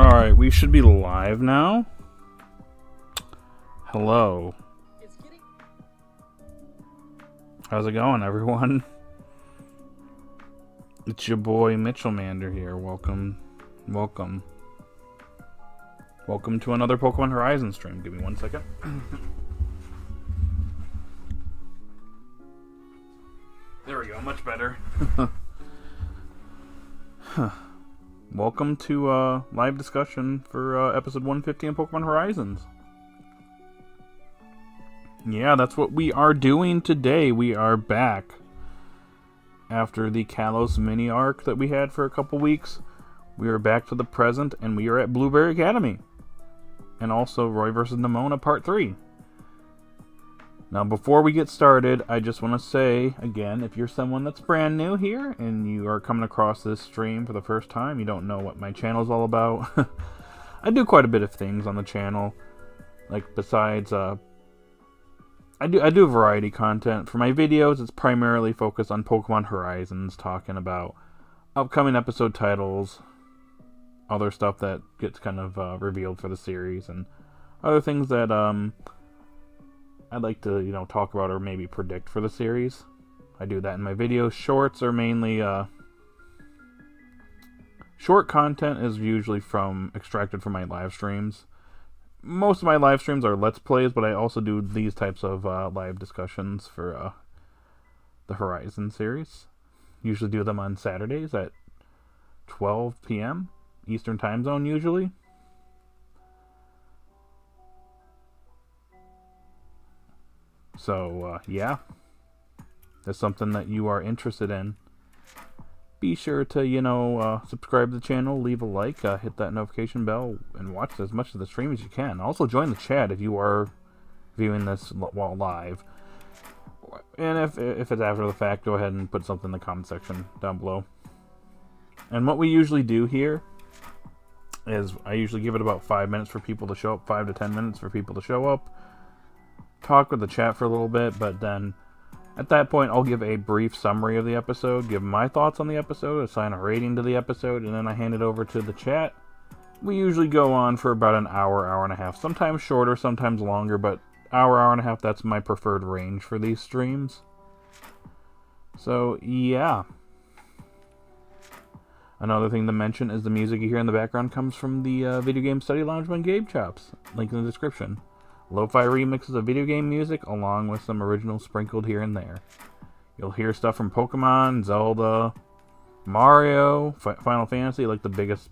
Alright, we should be live now. Hello. How's it going, everyone? It's your boy Mitchellmander here. Welcome to another Pokemon Horizon stream. Give me 1 second. There we go, much better. Welcome to live discussion for episode 150 in Pokemon Horizons. Yeah, that's what we are doing today. We are back after the Kalos mini arc that we had for a couple weeks. We are back to the present, and we are at Blueberry Academy. And also Roy vs. Nemona Part 3. Now, before we get started, I just want to say, again, if you're someone that's brand new here, and you are coming across this stream for the first time, you don't know what my channel is all about, I do quite a bit of things on the channel. Like, besides, I do variety content. For my videos, it's primarily focused on Pokemon Horizons, talking about upcoming episode titles, other stuff that gets kind of revealed for the series, and other things that I'd like to, talk about or maybe predict for the series. I do that in my videos. Shorts are mainly short content is usually extracted from my live streams. Most of my live streams are Let's Plays, but I also do these types of live discussions for the Horizon series. Usually do them on Saturdays at 12 p.m. Eastern Time Zone, usually. So, yeah. If that's something that you are interested in, be sure to, subscribe to the channel, leave a like, hit that notification bell, and watch as much of the stream as you can. Also, join the chat if you are viewing this while live. And if it's after the fact, go ahead and put something in the comment section down below. And what we usually do here is I usually give it about 5 minutes for people to show up, 5 to 10 minutes for people to show up. Talk with the chat for a little bit, but then at that point I'll give a brief summary of the episode, give my thoughts on the episode, assign a rating to the episode, and then I hand it over to the chat. We usually go on for about an hour and a half, sometimes shorter, sometimes longer, but hour and a half, that's my preferred range for these streams. So, yeah. Another thing to mention is the music you hear in the background comes from the Video Game Study Lounge by Gabe Chops. Link in the description. Lo-fi remixes of video game music, along with some originals sprinkled here and there. You'll hear stuff from Pokemon, Zelda, Mario, Final Fantasy, like the biggest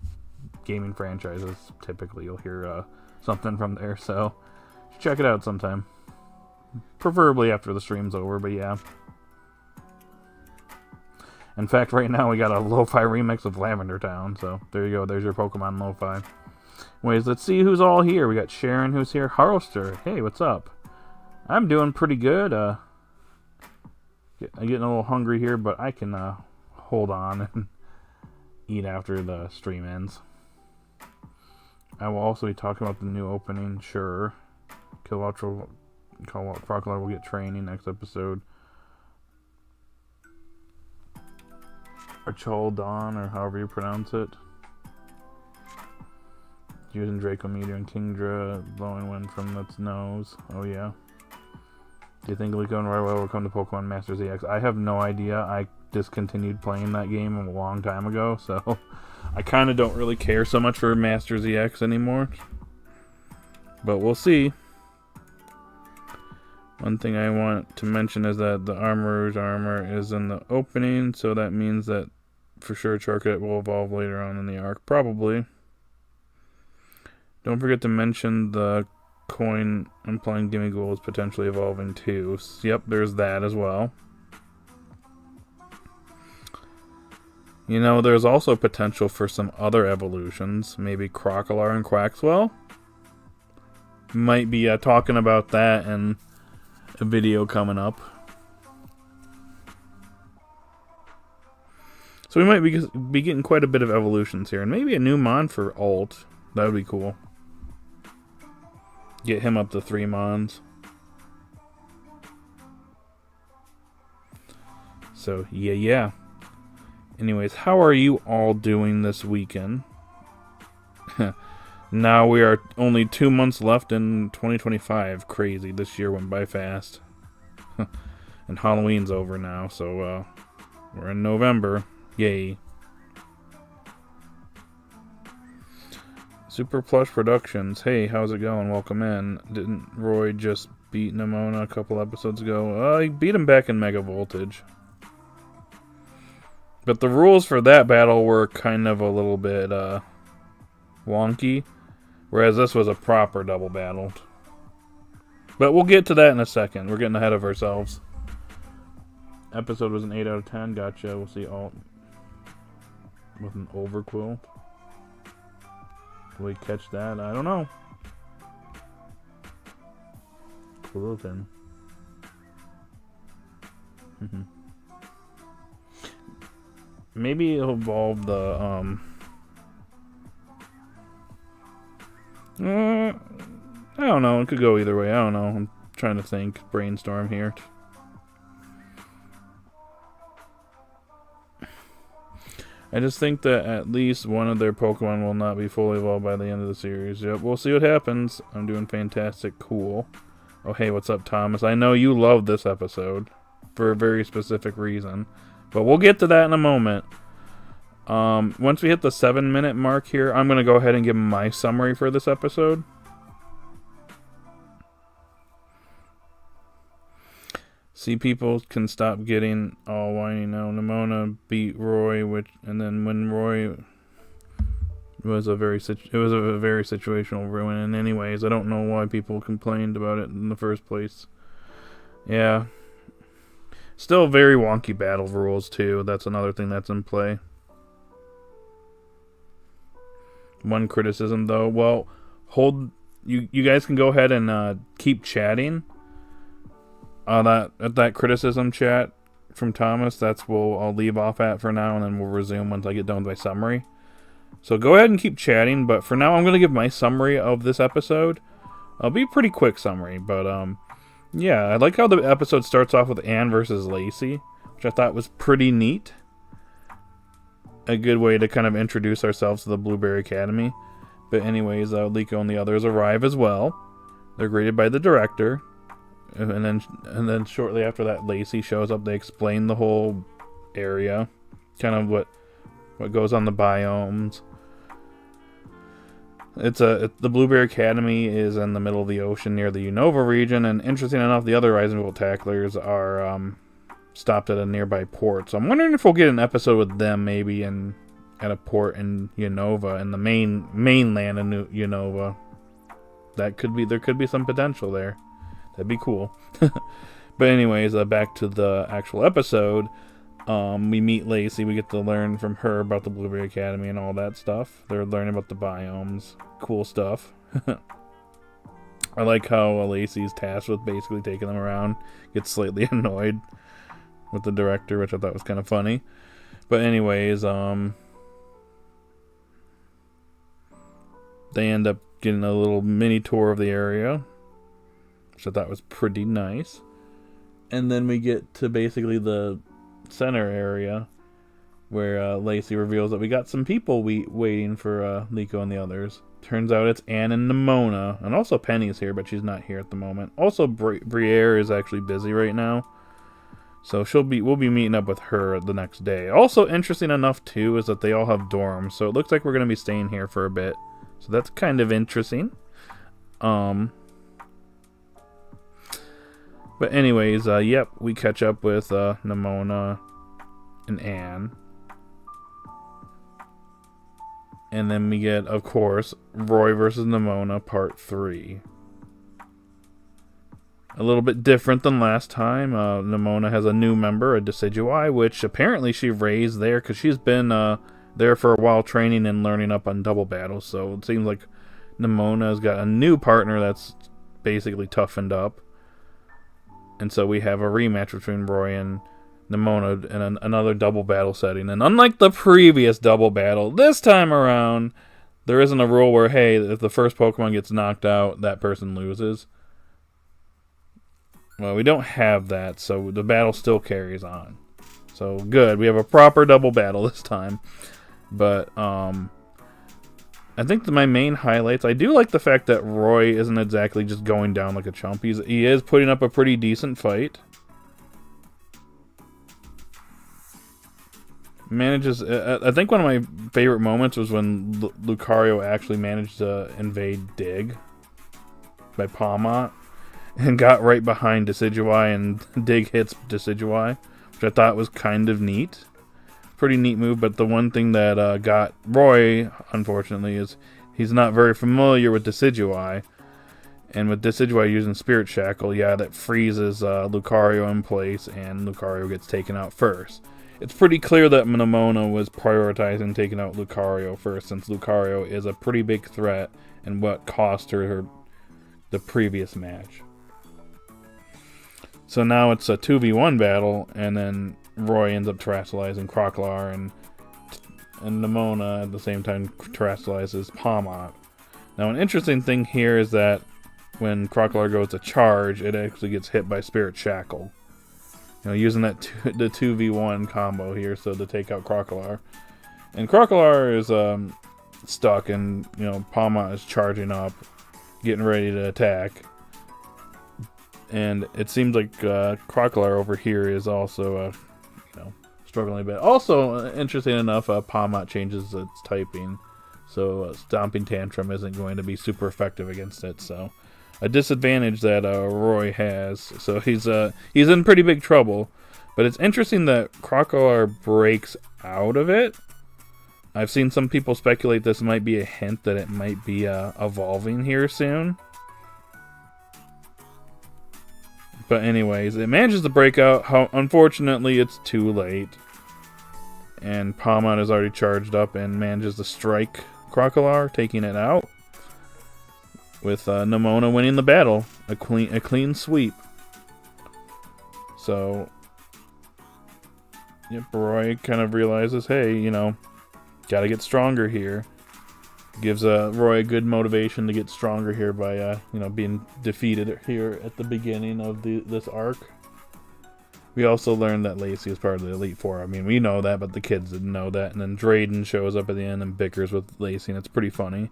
gaming franchises. Typically, you'll hear something from there, so check it out sometime. Preferably after the stream's over, but yeah. In fact, right now we got a lo-fi remix of Lavender Town, so there you go. There's your Pokemon lo-fi. Anyways, let's see who's all here. We got Sharon who's here. Harlster, hey, what's up? I'm doing pretty good. I'm getting a little hungry here, but I can hold on and eat after the stream ends. I will also be talking about the new opening, sure. Crocodile will get training next episode. Archaludon, or however you pronounce it. Using Draco Meteor and Kingdra, blowing wind from its nose. Oh yeah. Do you think Liko and Roy will come to Pokemon Masters EX? I have no idea. I discontinued playing that game a long time ago, so I kind of don't really care so much for Masters EX anymore. But we'll see. One thing I want to mention is that the Armorer's armor is in the opening, so that means that for sure Charcadet will evolve later on in the arc, probably. Don't forget to mention the coin implying Gimmighoul is potentially evolving too. Yep, there's that as well. There's also potential for some other evolutions. Maybe Crocolar and Quaxwell. Might be talking about that in a video coming up. So we might be getting quite a bit of evolutions here. And maybe a new Mon for Alt. That would be cool. Get him up to 3 Mons. So, yeah. Anyways, how are you all doing this weekend? Now we are only 2 months left in 2025. Crazy. This year went by fast. And Halloween's over now, so we're in November. Yay. Super Plush Productions. Hey, how's it going? Welcome in. Didn't Roy just beat Nemona a couple episodes ago? He beat him back in Mega Voltage. But the rules for that battle were kind of a little bit wonky. Whereas this was a proper double battle. But we'll get to that in a second. We're getting ahead of ourselves. Episode was an 8 out of 10. Gotcha. We'll see alt with an overquill. Will we catch that? I don't know. Quilton. Maybe it'll evolve the I don't know. It could go either way. I don't know. I'm trying to think. Brainstorm here. I just think that at least one of their Pokemon will not be fully evolved by the end of the series. Yep, we'll see what happens. I'm doing fantastic. Cool. Oh, hey, what's up, Thomas? I know you love this episode for a very specific reason. But we'll get to that in a moment. Once we hit the 7-minute mark here, I'm going to go ahead and give my summary for this episode. See, people can stop getting all whiny now. Nemona beat Roy, and then when Roy was a very situational ruin. And anyways, I don't know why people complained about it in the first place. Yeah. Still very wonky battle rules too. That's another thing that's in play. One criticism though, well, you guys can go ahead and keep chatting. That criticism chat from Thomas, that's what I'll leave off at for now, and then we'll resume once I get done with my summary. So go ahead and keep chatting, but for now I'm going to give my summary of this episode. It'll be a pretty quick summary, but yeah, I like how the episode starts off with Anne versus Lacey, which I thought was pretty neat. A good way to kind of introduce ourselves to the Blueberry Academy. But anyways, Liko and the others arrive as well. They're greeted by the director. And then shortly after that, Lacey shows up. They explain the whole area, kind of what goes on the biomes. The Blueberry Academy is in the middle of the ocean near the Unova region, and interesting enough, the other Rising Volt tacklers are stopped at a nearby port. So I'm wondering if we'll get an episode with them maybe at a port in Unova, in the mainland of Unova. There could be some potential there. That'd be cool. But anyways, back to the actual episode. We meet Lacey. We get to learn from her about the Blueberry Academy and all that stuff. They're learning about the biomes. Cool stuff. I like how Lacey's tasked with basically taking them around. Gets slightly annoyed with the director, which I thought was kind of funny. But anyways, they end up getting a little mini tour of the area, which I thought was pretty nice. And then we get to basically the center area where Lacey reveals that we got some people waiting for Liko and the others. Turns out it's Anne and Nemona, and also Penny's here, but she's not here at the moment. Also, Briere is actually busy right now, so we'll be meeting up with her the next day. Also, interesting enough too is that they all have dorms, so it looks like we're gonna be staying here for a bit. So that's kind of interesting. But anyways, yep, we catch up with Nemona and Anne. And then we get, of course, Roy versus Nemona Part 3. A little bit different than last time. Nemona has a new member, a Decidueye, which apparently she raised there because she's been there for a while training and learning up on double battles. So it seems like Nemona's got a new partner that's basically toughened up. And so we have a rematch between Roy and Nemona in another double battle setting. And unlike the previous double battle, this time around, there isn't a rule where, hey, if the first Pokemon gets knocked out, that person loses. Well, we don't have that, so the battle still carries on. So, good. We have a proper double battle this time. But, I think my main highlights, I do like the fact that Roy isn't exactly just going down like a chump. He is putting up a pretty decent fight. Manages. I think one of my favorite moments was when Lucario actually managed to invade Dig by Palmot and got right behind Decidueye, and Dig hits Decidueye, which I thought was kind of neat. Pretty neat move, but the one thing that got Roy, unfortunately, is he's not very familiar with Decidueye. And with Decidueye using Spirit Shackle, yeah, that freezes Lucario in place, and Lucario gets taken out first. It's pretty clear that Nemona was prioritizing taking out Lucario first, since Lucario is a pretty big threat and what cost her the previous match. So now it's a 2v1 battle, and then Roy ends up terrestrializing Crocodile, and Nemona at the same time terrestrializes Palmot. Now, an interesting thing here is that when Crocodile goes to charge, it actually gets hit by Spirit Shackle. You know, using that the 2v1 combo here, so to take out Crocodile. And Crocodile is stuck, and you know Palmot is charging up, getting ready to attack. And it seems like Crocodile over here is also struggling a bit. Also, interesting enough, Palmot changes its typing, so Stomping Tantrum isn't going to be super effective against it. So, a disadvantage that Roy has. So he's in pretty big trouble. But it's interesting that Crocodile breaks out of it. I've seen some people speculate this might be a hint that it might be evolving here soon. But anyways, it manages to break out. Unfortunately, it's too late. And Palmot is already charged up and manages to strike Crocodile, taking it out. With Nemona winning the battle. A clean sweep. So, yep, Roy kind of realizes, hey, gotta get stronger here. Gives Roy a good motivation to get stronger here by being defeated here at the beginning of this arc. We also learned that Lacey is part of the Elite Four. I mean, we know that, but the kids didn't know that. And then Drayden shows up at the end and bickers with Lacey, and it's pretty funny.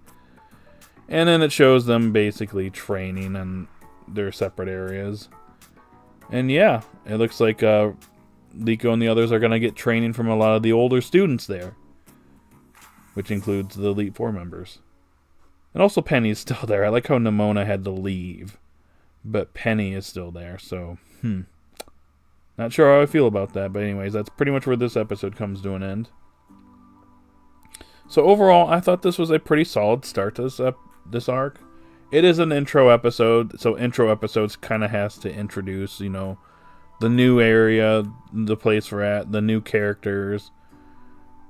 And then it shows them basically training in their separate areas. And yeah, it looks like Liko and the others are going to get training from a lot of the older students there. Which includes the Elite Four members. And also Penny's still there. I like how Nemona had to leave. But Penny is still there, so, Not sure how I feel about that, but anyways, that's pretty much where this episode comes to an end. So overall, I thought this was a pretty solid start to this arc. It is an intro episode, so intro episodes kind of has to introduce, the new area, the place we're at, the new characters.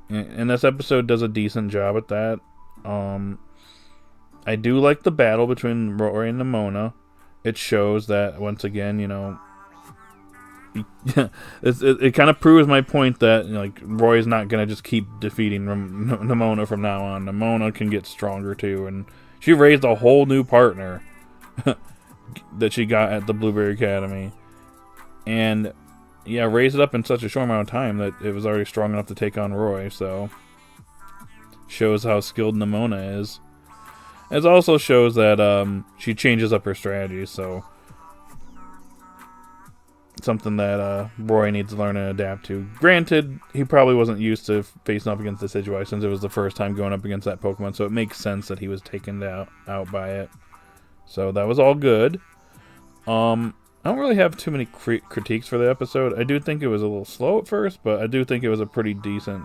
And this episode does a decent job at that. I do like the battle between Roy and Nemona. It shows that, once again, it kind of proves my point that Roy's not going to just keep defeating Nemona from now on. Nemona can get stronger too, and she raised a whole new partner that she got at the Blueberry Academy. And yeah, raised it up in such a short amount of time that it was already strong enough to take on Roy, so shows how skilled Nemona is. It also shows that she changes up her strategy, so something that Roy needs to learn and adapt to. Granted, he probably wasn't used to facing up against the Decidueye since it was the first time going up against that Pokemon, so it makes sense that he was taken out by it. So that was all good. I don't really have too many critiques for the episode. I do think it was a little slow at first, but I do think it was a pretty decent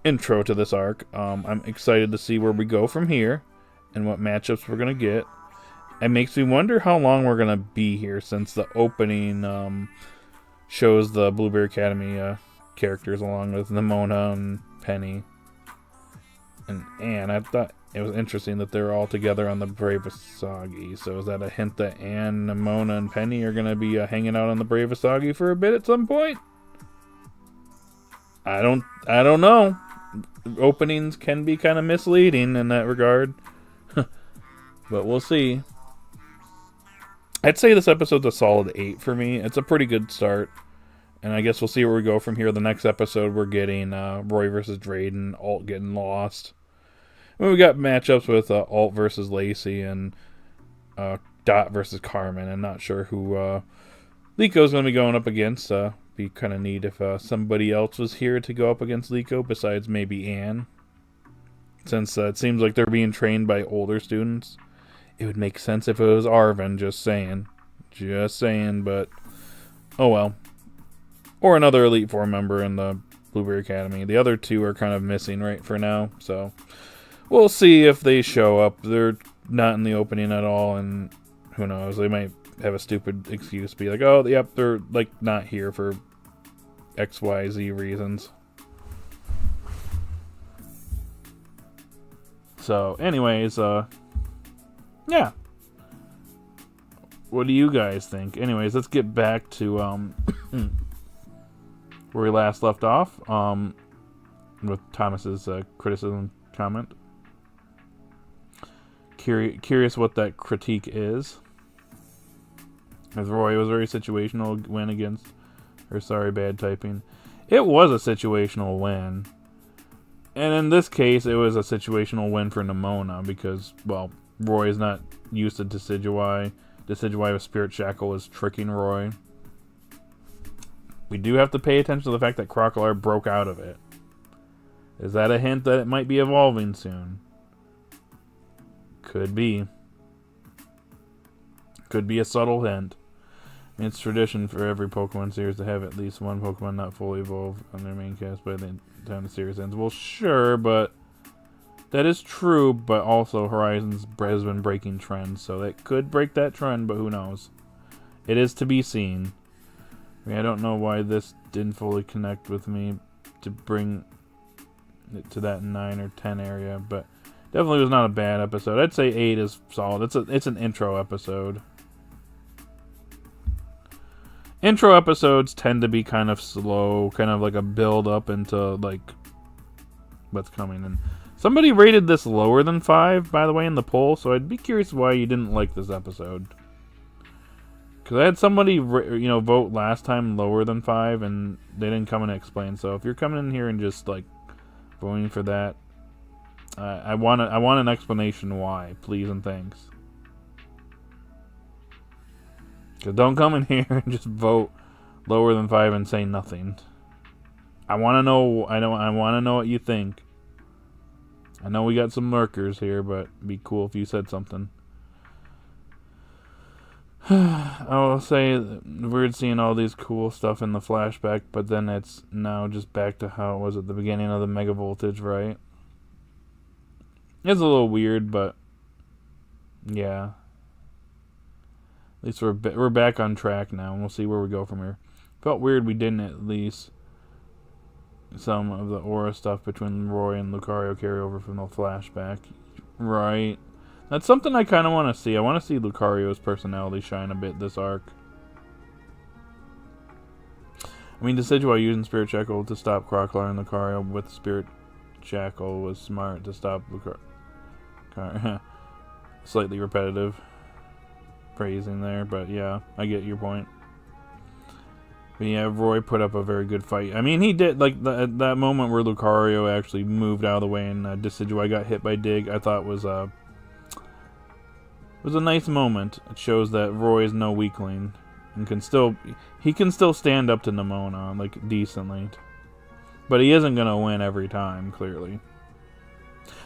intro to this arc. I'm excited to see where we go from here and what matchups we're going to get. It makes me wonder how long we're going to be here, since the opening shows the Blueberry Academy characters along with Nemona and Penny and Anne. I thought it was interesting that they're all together on the Bravasagi. So is that a hint that Anne, Nemona, and Penny are going to be hanging out on the Bravasagi for a bit at some point? I don't know. Openings can be kind of misleading in that regard. But we'll see. I'd say this episode's a solid 8 for me. It's a pretty good start. And I guess we'll see where we go from here. The next episode, we're getting Roy versus Drayden, Alt getting lost. I mean, we got matchups with Alt versus Lacey and Dot versus Carmen. I'm not sure who Lico's going to be going up against. Be kind of neat if somebody else was here to go up against Lico besides maybe Anne. Since it seems like they're being trained by older students. It would make sense if it was ARVEN, just saying. Just saying, but oh well. Or another Elite Four member in the Blueberry Academy. The other two are kind of missing right for now, so we'll see if they show up. They're not in the opening at all, and who knows, they might have a stupid excuse, be like, oh, yep, they're like not here for XYZ reasons. So, anyways, yeah. What do you guys think? Anyways, let's get back to where we last left off with Thomas's criticism comment. Curious what that critique is. As Roy was very situational win against, or sorry, bad typing. It was a situational win. And in this case, it was a situational win for Nemona because, well, Roy is not used to Decidueye. Decidueye with Spirit Shackle is tricking Roy. We do have to pay attention to the fact that Crocodile broke out of it. Is that a hint that it might be evolving soon? Could be. Could be a subtle hint. I mean, it's tradition for every Pokemon series to have at least one Pokemon not fully evolve on their main cast by the time the series ends. Well, sure, but that is true, but also Horizons has been breaking trends, so that could break that trend, but who knows? It is to be seen. I mean, I don't know why this didn't fully connect with me to bring it to that 9 or 10 area, but definitely was not a bad episode. I'd say 8 is solid. It's an intro episode. Intro episodes tend to be kind of slow, kind of like a build up into like what's coming. And somebody rated this lower than 5, by the way, in the poll, so I'd be curious why you didn't like this episode. Because I had somebody, vote last time lower than 5, and they didn't come and explain. So if you're coming in here and just like voting for that, I want an explanation why, please and thanks. Because don't come in here and just vote lower than 5 and say nothing. I want to know. I want to know what you think. I know we got some lurkers here, but it'd be cool if you said something. I will say, weird seeing all these cool stuff in the flashback, but then it's now just back to how it was at the beginning of the Mega Voltage, right? It's a little weird, but yeah. At least we're back on track now, and we'll see where we go from here. Felt weird we didn't at least some of the aura stuff between Roy and Lucario carry over from the flashback. Right. That's something I kind of want to see. I want to see Lucario's personality shine a bit this arc. I mean, Decidueye using Spirit Shackle to stop Crocodile and Lucario with Spirit Shackle was smart to stop Lucario. Slightly repetitive phrasing there, but yeah, I get your point. But yeah, Roy put up a very good fight. I mean, he did, like, that moment where Lucario actually moved out of the way and Decidueye got hit by Dig, I thought was a nice moment. It shows that Roy is no weakling and can still stand up to Nemona, like, decently. But he isn't going to win every time, clearly.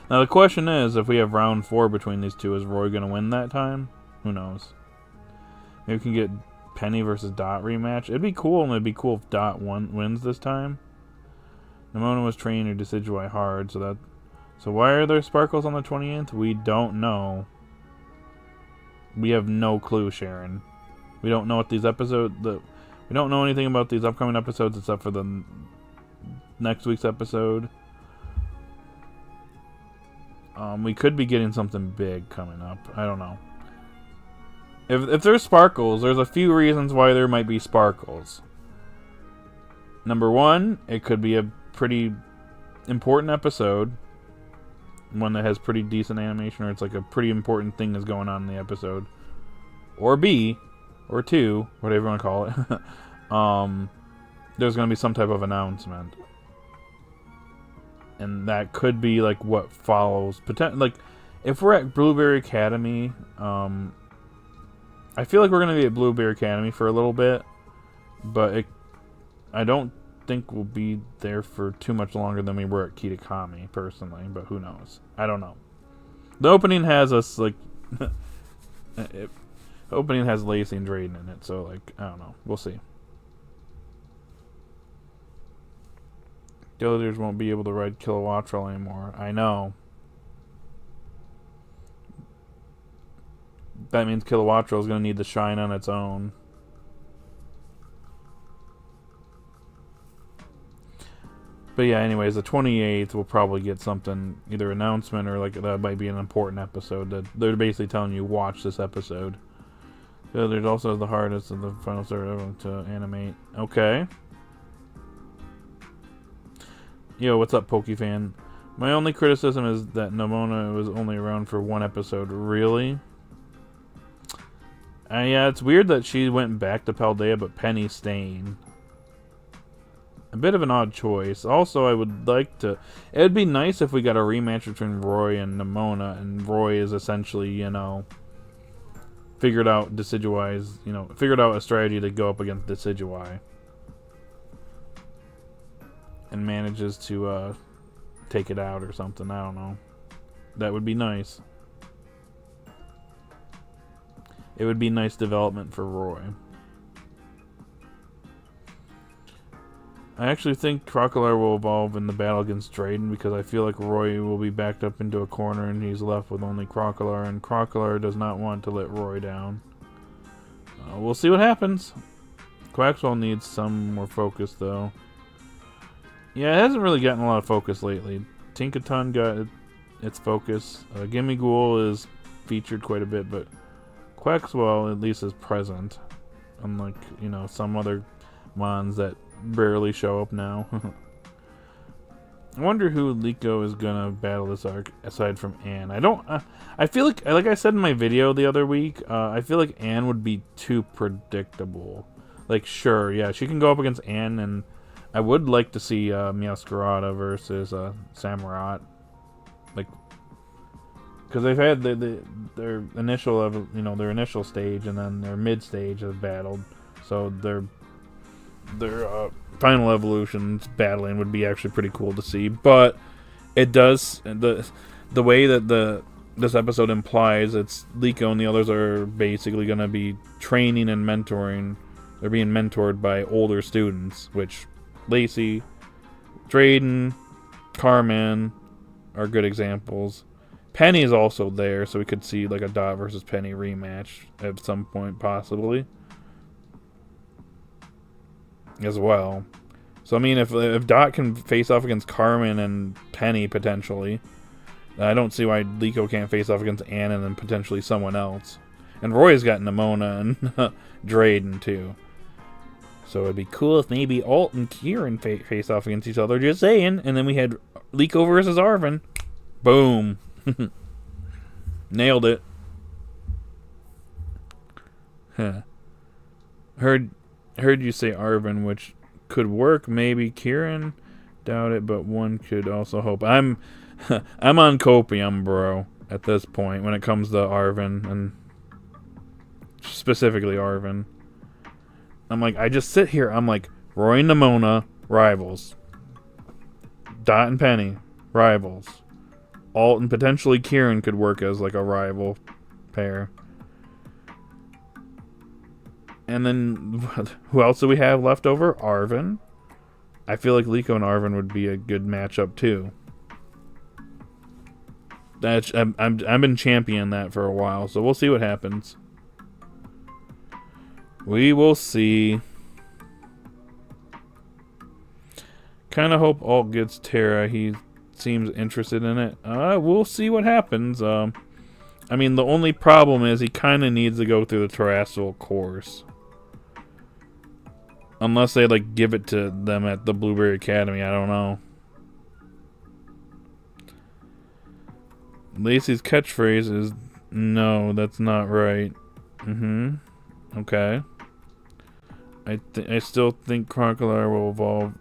Now, the question is, if we have round 4 between these two, is Roy going to win that time? Who knows? Maybe we can get Penny versus Dot rematch. It'd be cool, and it'd be cool if Dot wins this time. Nemona was training her Decidueye hard, so why are there sparkles on the 20th? We don't know. We have no clue, Sharon. We don't know what these episodes... We don't know anything about these upcoming episodes except for the next week's episode. We could be getting something big coming up. I don't know. If there's sparkles, there's a few reasons why there might be sparkles. Number 1, it could be a pretty important episode. One that has pretty decent animation, or it's like a pretty important thing is going on in the episode. Or B, or 2, whatever you want to call it. There's going to be some type of announcement. And that could be like what follows. Like, if we're at Blueberry Academy, I feel like we're gonna be at Blueberry Academy for a little bit, but I don't think we'll be there for too much longer than we were at Kitakami, personally. But who knows? I don't know. The opening has us like, the opening has Lacey and Drayden in it, so like I don't know. We'll see. The villagers won't be able to ride Kilowattrel anymore. I know. That means Kilowattrel is going to need to shine on its own. But yeah, anyways, the 28th we'll probably get something, either announcement or like that might be an important episode. That they're basically telling you watch this episode. There's also the hardest of the final third to animate. Okay. Yo, what's up, Pokefan? My only criticism is that Nemona was only around for one episode. Really? Yeah, it's weird that she went back to Paldea, but Penny's staying. A bit of an odd choice. Also, I would like to... It would be nice if we got a rematch between Roy and Nemona, and Roy is essentially, you know, figured out Decidueye's, you know, figured out a strategy to go up against Decidueye. And manages to take it out or something. I don't know. That would be nice. It would be nice development for Roy. I actually think Crocodile will evolve in the battle against Drayden because I feel like Roy will be backed up into a corner and he's left with only Crocodile, and Crocodile does not want to let Roy down. We'll see what happens. Quaxwell needs some more focus though. Yeah, it hasn't really gotten a lot of focus lately. Tinkaton got its focus. Gimmighoul is featured quite a bit, but Quaxwell at least is present. Unlike, you know, some other mons that barely show up now. I wonder who Liko is gonna battle this arc aside from Anne. I feel like I said in my video the other week, I feel like Anne would be too predictable. Like, sure, yeah, she can go up against Anne, and I would like to see Meowscarada versus Samurott, like, because they've had their initial, you know, their initial stage and then their mid stage have battled, so their final evolutions battling would be actually pretty cool to see. But it does the way that this episode implies it's Liko and the others are basically going to be training and mentoring. They're being mentored by older students, which Lacey, Drayden, Carmen are good examples. Penny is also there, so we could see like a Dot versus Penny rematch at some point, possibly, as well. So I mean, if Dot can face off against Carmen and Penny potentially, I don't see why Liko can't face off against Anne and then potentially someone else. And Roy's got Nemona and Drayden too. So it'd be cool if maybe Alt and Kieran face off against each other, just saying. And then we had Liko versus ARVEN. Boom. Nailed it. Huh. Heard you say ARVEN, which could work. Maybe Kieran. Doubt it, but one could also hope. I'm on copium, bro, at this point when it comes to ARVEN, and specifically ARVEN. I'm like, I just sit here. I'm like, Roy and Nemona, rivals. Dot and Penny, rivals. Alt and potentially Kieran could work as like a rival pair. And then, who else do we have left over? ARVEN. I feel like Liko and ARVEN would be a good matchup too. I've been championing that for a while, so we'll see what happens. We will see. Kind of hope Alt gets Terra. He seems interested in it. We'll see what happens. I mean, the only problem is he kind of needs to go through the Terrestrial course. Unless they, like, give it to them at the Blueberry Academy. I don't know. Lacey's catchphrase is, no, that's not right. Okay. I still think Crocodile will evolve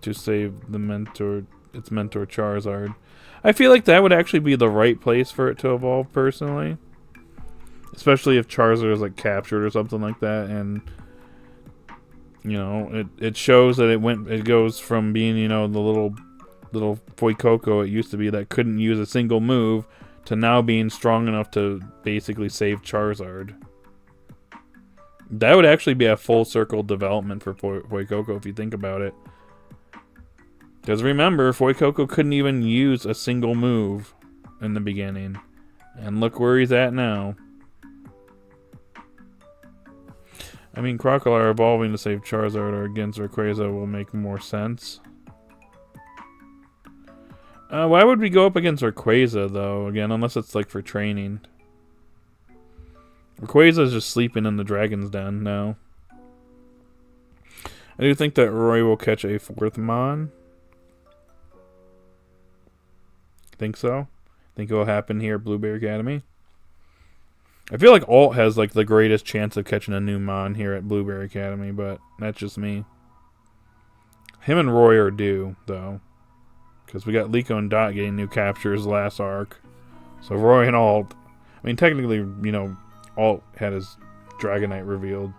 to save the mentor. its mentor Charizard. I feel like that would actually be the right place for it to evolve, personally. Especially if Charizard is like captured or something like that, and you know, it shows that it goes from being, you know, the little Fuecoco it used to be that couldn't use a single move to now being strong enough to basically save Charizard. That would actually be a full circle development for Fuecoco if you think about it. Because remember, Fuecoco couldn't even use a single move in the beginning. And look where he's at now. I mean, Crocodile evolving to save Charizard or against Rayquaza will make more sense. Why would we go up against Rayquaza, though? Again, unless it's like for training. Rayquaza is just sleeping in the Dragon's Den now. I do think that Roy will catch a 4th Mon. Think so? Think it will happen here at Blueberry Academy? I feel like Alt has like the greatest chance of catching a new Mon here at Blueberry Academy, but that's just me. Him and Roy are due, though. Because we got Liko and Dot getting new captures last arc. So Roy and Alt. I mean, technically, you know, Alt had his Dragonite revealed.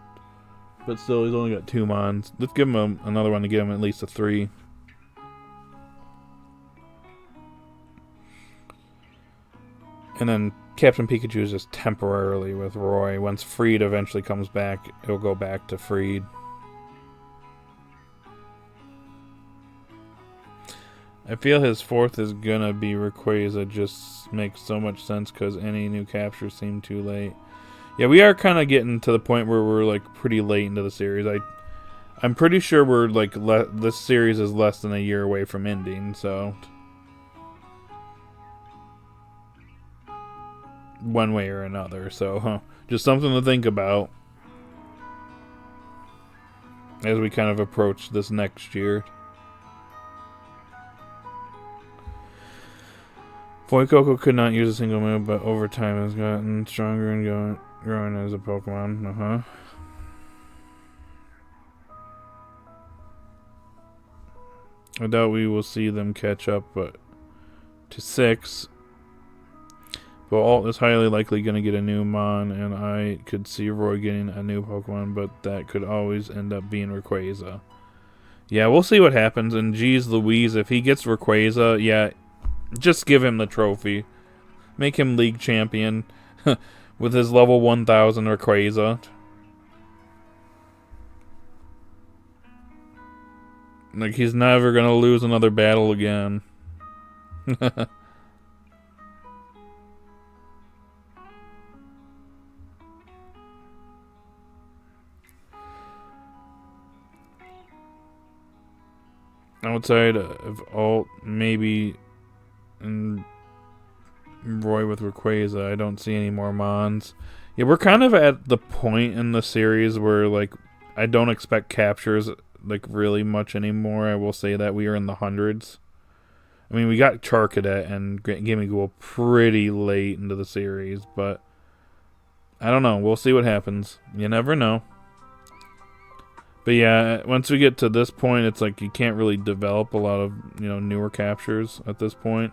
But still, he's only got 2 Mons. Let's give him another one to get him at least a 3. And then Captain Pikachu is just temporarily with Roy. Once Freed eventually comes back, it'll go back to Freed. I feel his 4th is gonna be Rayquaza. Just makes so much sense because any new captures seem too late. Yeah, we are kind of getting to the point where we're like pretty late into the series. I'm pretty sure we're like this series is less than a year away from ending. So one way or another. So just something to think about as we kind of approach this next year. Fuecoco could not use a single move, but over time has gotten stronger and growing as a Pokemon. I doubt we will see them catch up to 6. But Alt is highly likely going to get a new Mon, and I could see Roy getting a new Pokemon, but that could always end up being Rayquaza. Yeah, we'll see what happens, and geez Louise, if he gets Rayquaza, yeah, just give him the trophy. Make him league champion with his level 1000 Rayquaza. Like, he's never going to lose another battle again. Outside of Alt, maybe... and Roy with Rayquaza, I don't see any more Mons. Yeah, we're kind of at the point in the series where, like, I don't expect captures, like, really much anymore. I will say that we are in the hundreds. I mean, we got Charcadet and Gimmighoul pretty late into the series, but I don't know. We'll see what happens. You never know. But yeah, once we get to this point, it's like you can't really develop a lot of, you know, newer captures at this point.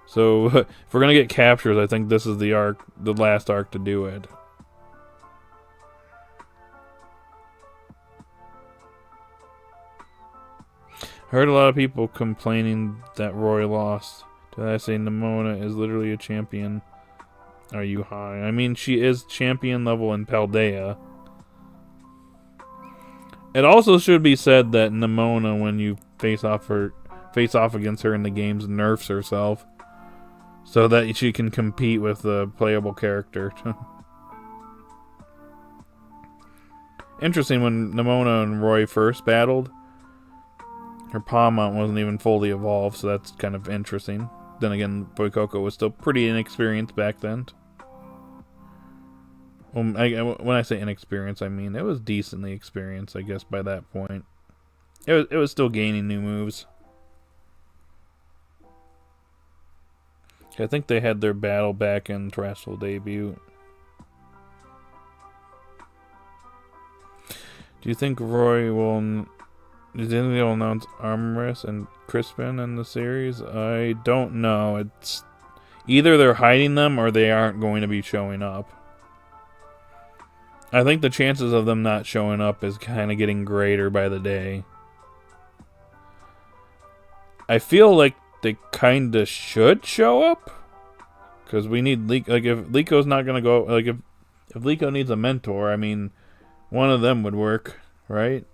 So if we're gonna get captures, I think this is the last arc to do it. I heard a lot of people complaining that Roy lost. Did I say Nemona is literally a champion? Are you high? I mean, she is champion level in Paldea. It also should be said that Nemona, when you face off against her in the games, nerfs herself so that she can compete with the playable character. Interesting, when Nemona and Roy first battled, her Palmont wasn't even fully evolved, so that's kind of interesting. Then again, Fuecoco was still pretty inexperienced back then. Well, when I say inexperienced, I mean it was decently experienced, I guess, by that point. It was still gaining new moves. I think they had their battle back in Terrestrial Debut. Do you think Roy will Did anyone announce Armorous and Crispin in the series? I don't know. It's either they're hiding them or they aren't going to be showing up. I think the chances of them not showing up is kind of getting greater by the day. I feel like they kind of should show up. Because we need Liko. Like, if Liko's not going to go... Like, if Liko needs a mentor, I mean, one of them would work, right?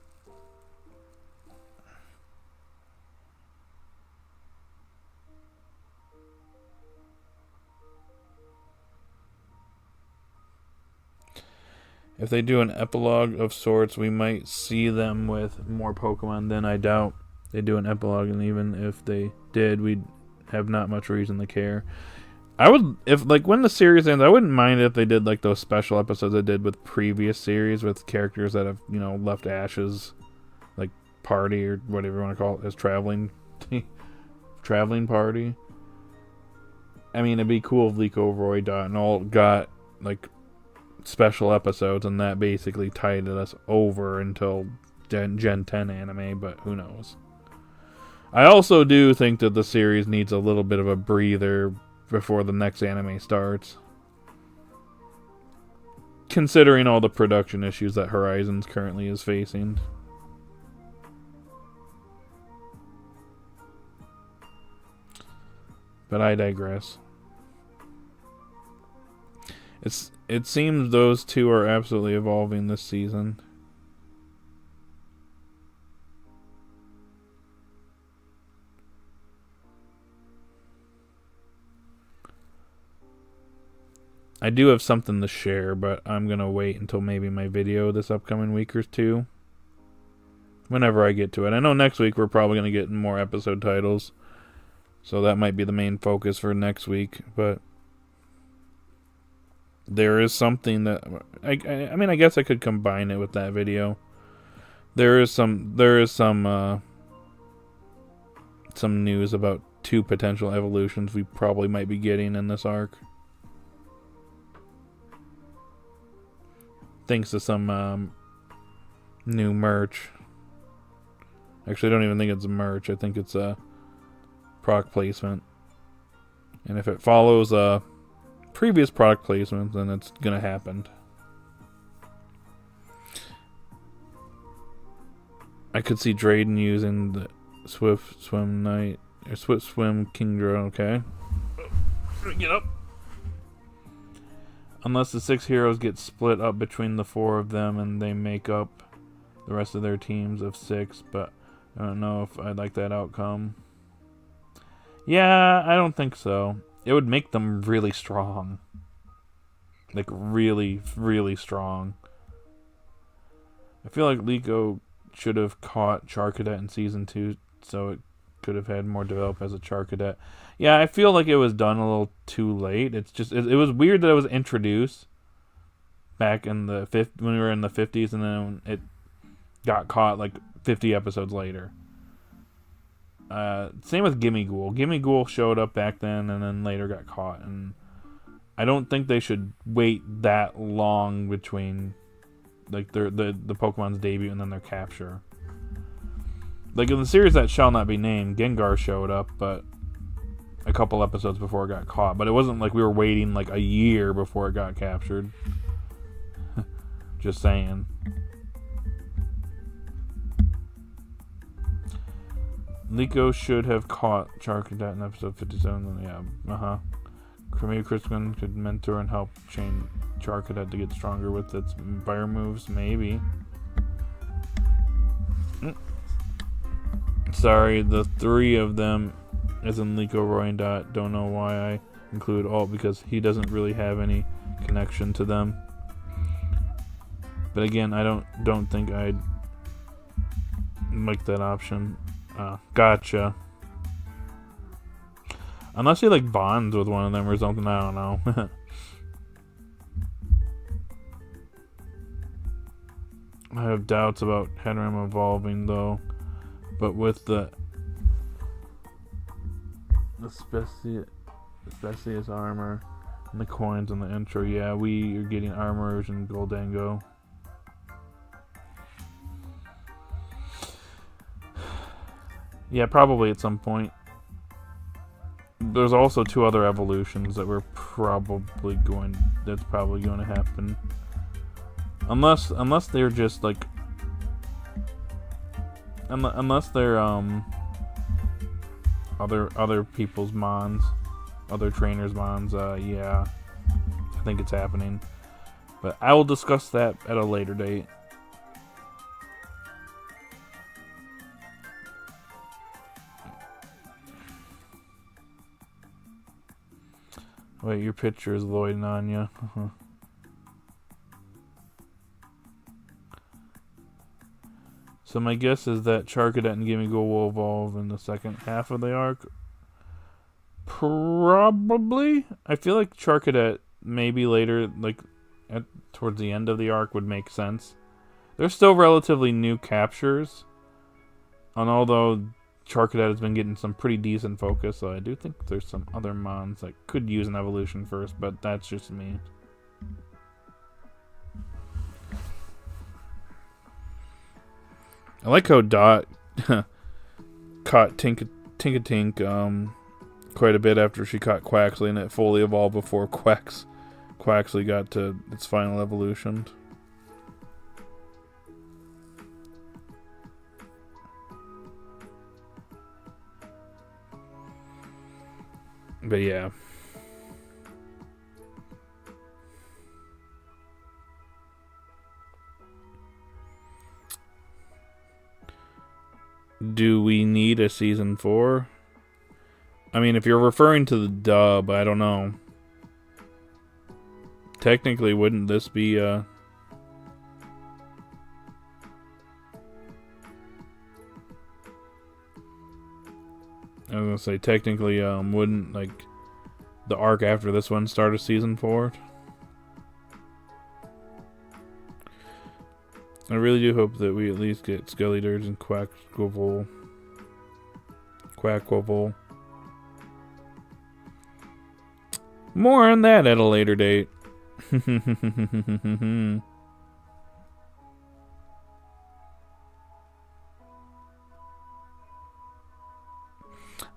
If they do an epilogue of sorts, we might see them with more Pokemon. Then I doubt they do an epilogue, and even if they did, we'd have not much reason to care. I would, if like when the series ends, I wouldn't mind if they did like those special episodes they did with previous series with characters that have, you know, left Ash's like party or whatever you want to call it, as traveling party. I mean, it'd be cool if Liko, Roy, Dot, and all got like special episodes, and that basically tied us over until Gen 10 anime, but who knows. I also do think that the series needs a little bit of a breather before the next anime starts, considering all the production issues that Horizons currently is facing. But I digress. It seems those two are absolutely evolving this season. I do have something to share, but I'm going to wait until maybe my video this upcoming week or two. Whenever I get to it. I know next week we're probably going to get more episode titles. So that might be the main focus for next week. But there is something that... I mean, I guess I could combine it with that video. There is some news about 2 potential evolutions we probably might be getting in this arc. Thanks to some new merch. Actually, I don't even think it's merch. I think it's a product placement. And if it follows a previous product placement, then it's gonna happen. I could see Drayden using the Swift Swim Knight or Swift Swim Kingdra. Okay, get up. Unless the 6 heroes get split up between the 4 of them and they make up the rest of their teams of 6, but I don't know if I'd like that outcome. Yeah, I don't think so. It would make them really strong. Like, really, really strong. I feel like Liko should have caught Charcadet in Season 2, so it could have had more develop as a Charcadet. Yeah, I feel like it was done a little too late. It's just it was weird that it was introduced back in the when we were in the 50s, and then it got caught like 50 episodes later. Same with Gimme Ghoul. Gimme Ghoul showed up back then, and then later got caught. And I don't think they should wait that long between like the Pokemon's debut and then their capture. Like in the series that shall not be named, Gengar showed up, but a couple episodes before it got caught. But it wasn't like we were waiting like a year before it got captured. Just saying. Liko should have caught Charcadet in episode 57. Yeah, Maybe Crispin could mentor and help train Charcadet to get stronger with its fire moves. Maybe. Sorry, the 3 of them, as in Liko, Roy, and Dot, don't know why I include Alt, because he doesn't really have any connection to them. But again, I don't think I'd make that option. Gotcha. Unless he like bonds with one of them or something, I don't know. I have doubts about Henrim evolving though, but with the Specious armor and the coins in the intro, yeah, we are getting armors and Goldango. Yeah, probably at some point. There's also 2 other evolutions that that's probably going to happen. Unless they're just like, unless they're other people's mons, other trainers' mons. Yeah, I think it's happening, but I will discuss that at a later date. Wait, your picture is loading on you. So my guess is that Charcadet and Gimmighoul will evolve in the second half of the arc. Probably. I feel like Charcadet maybe later, like towards the end of the arc, would make sense. They're still relatively new captures, and although Charcadet has been getting some pretty decent focus, so I do think there's some other mons that could use an evolution first, but that's just me. I like how Dot caught Tinkatink quite a bit after she caught Quaxley, and it fully evolved before Quaxley got to its final evolution. But yeah. Do we need a season 4? I mean, if you're referring to the dub, I don't know. Technically, wouldn't this be I was gonna say, technically, wouldn't, like, the arc after this one start a season 4? I really do hope that we at least get Skeledirge and Quackquavel. More on that at a later date.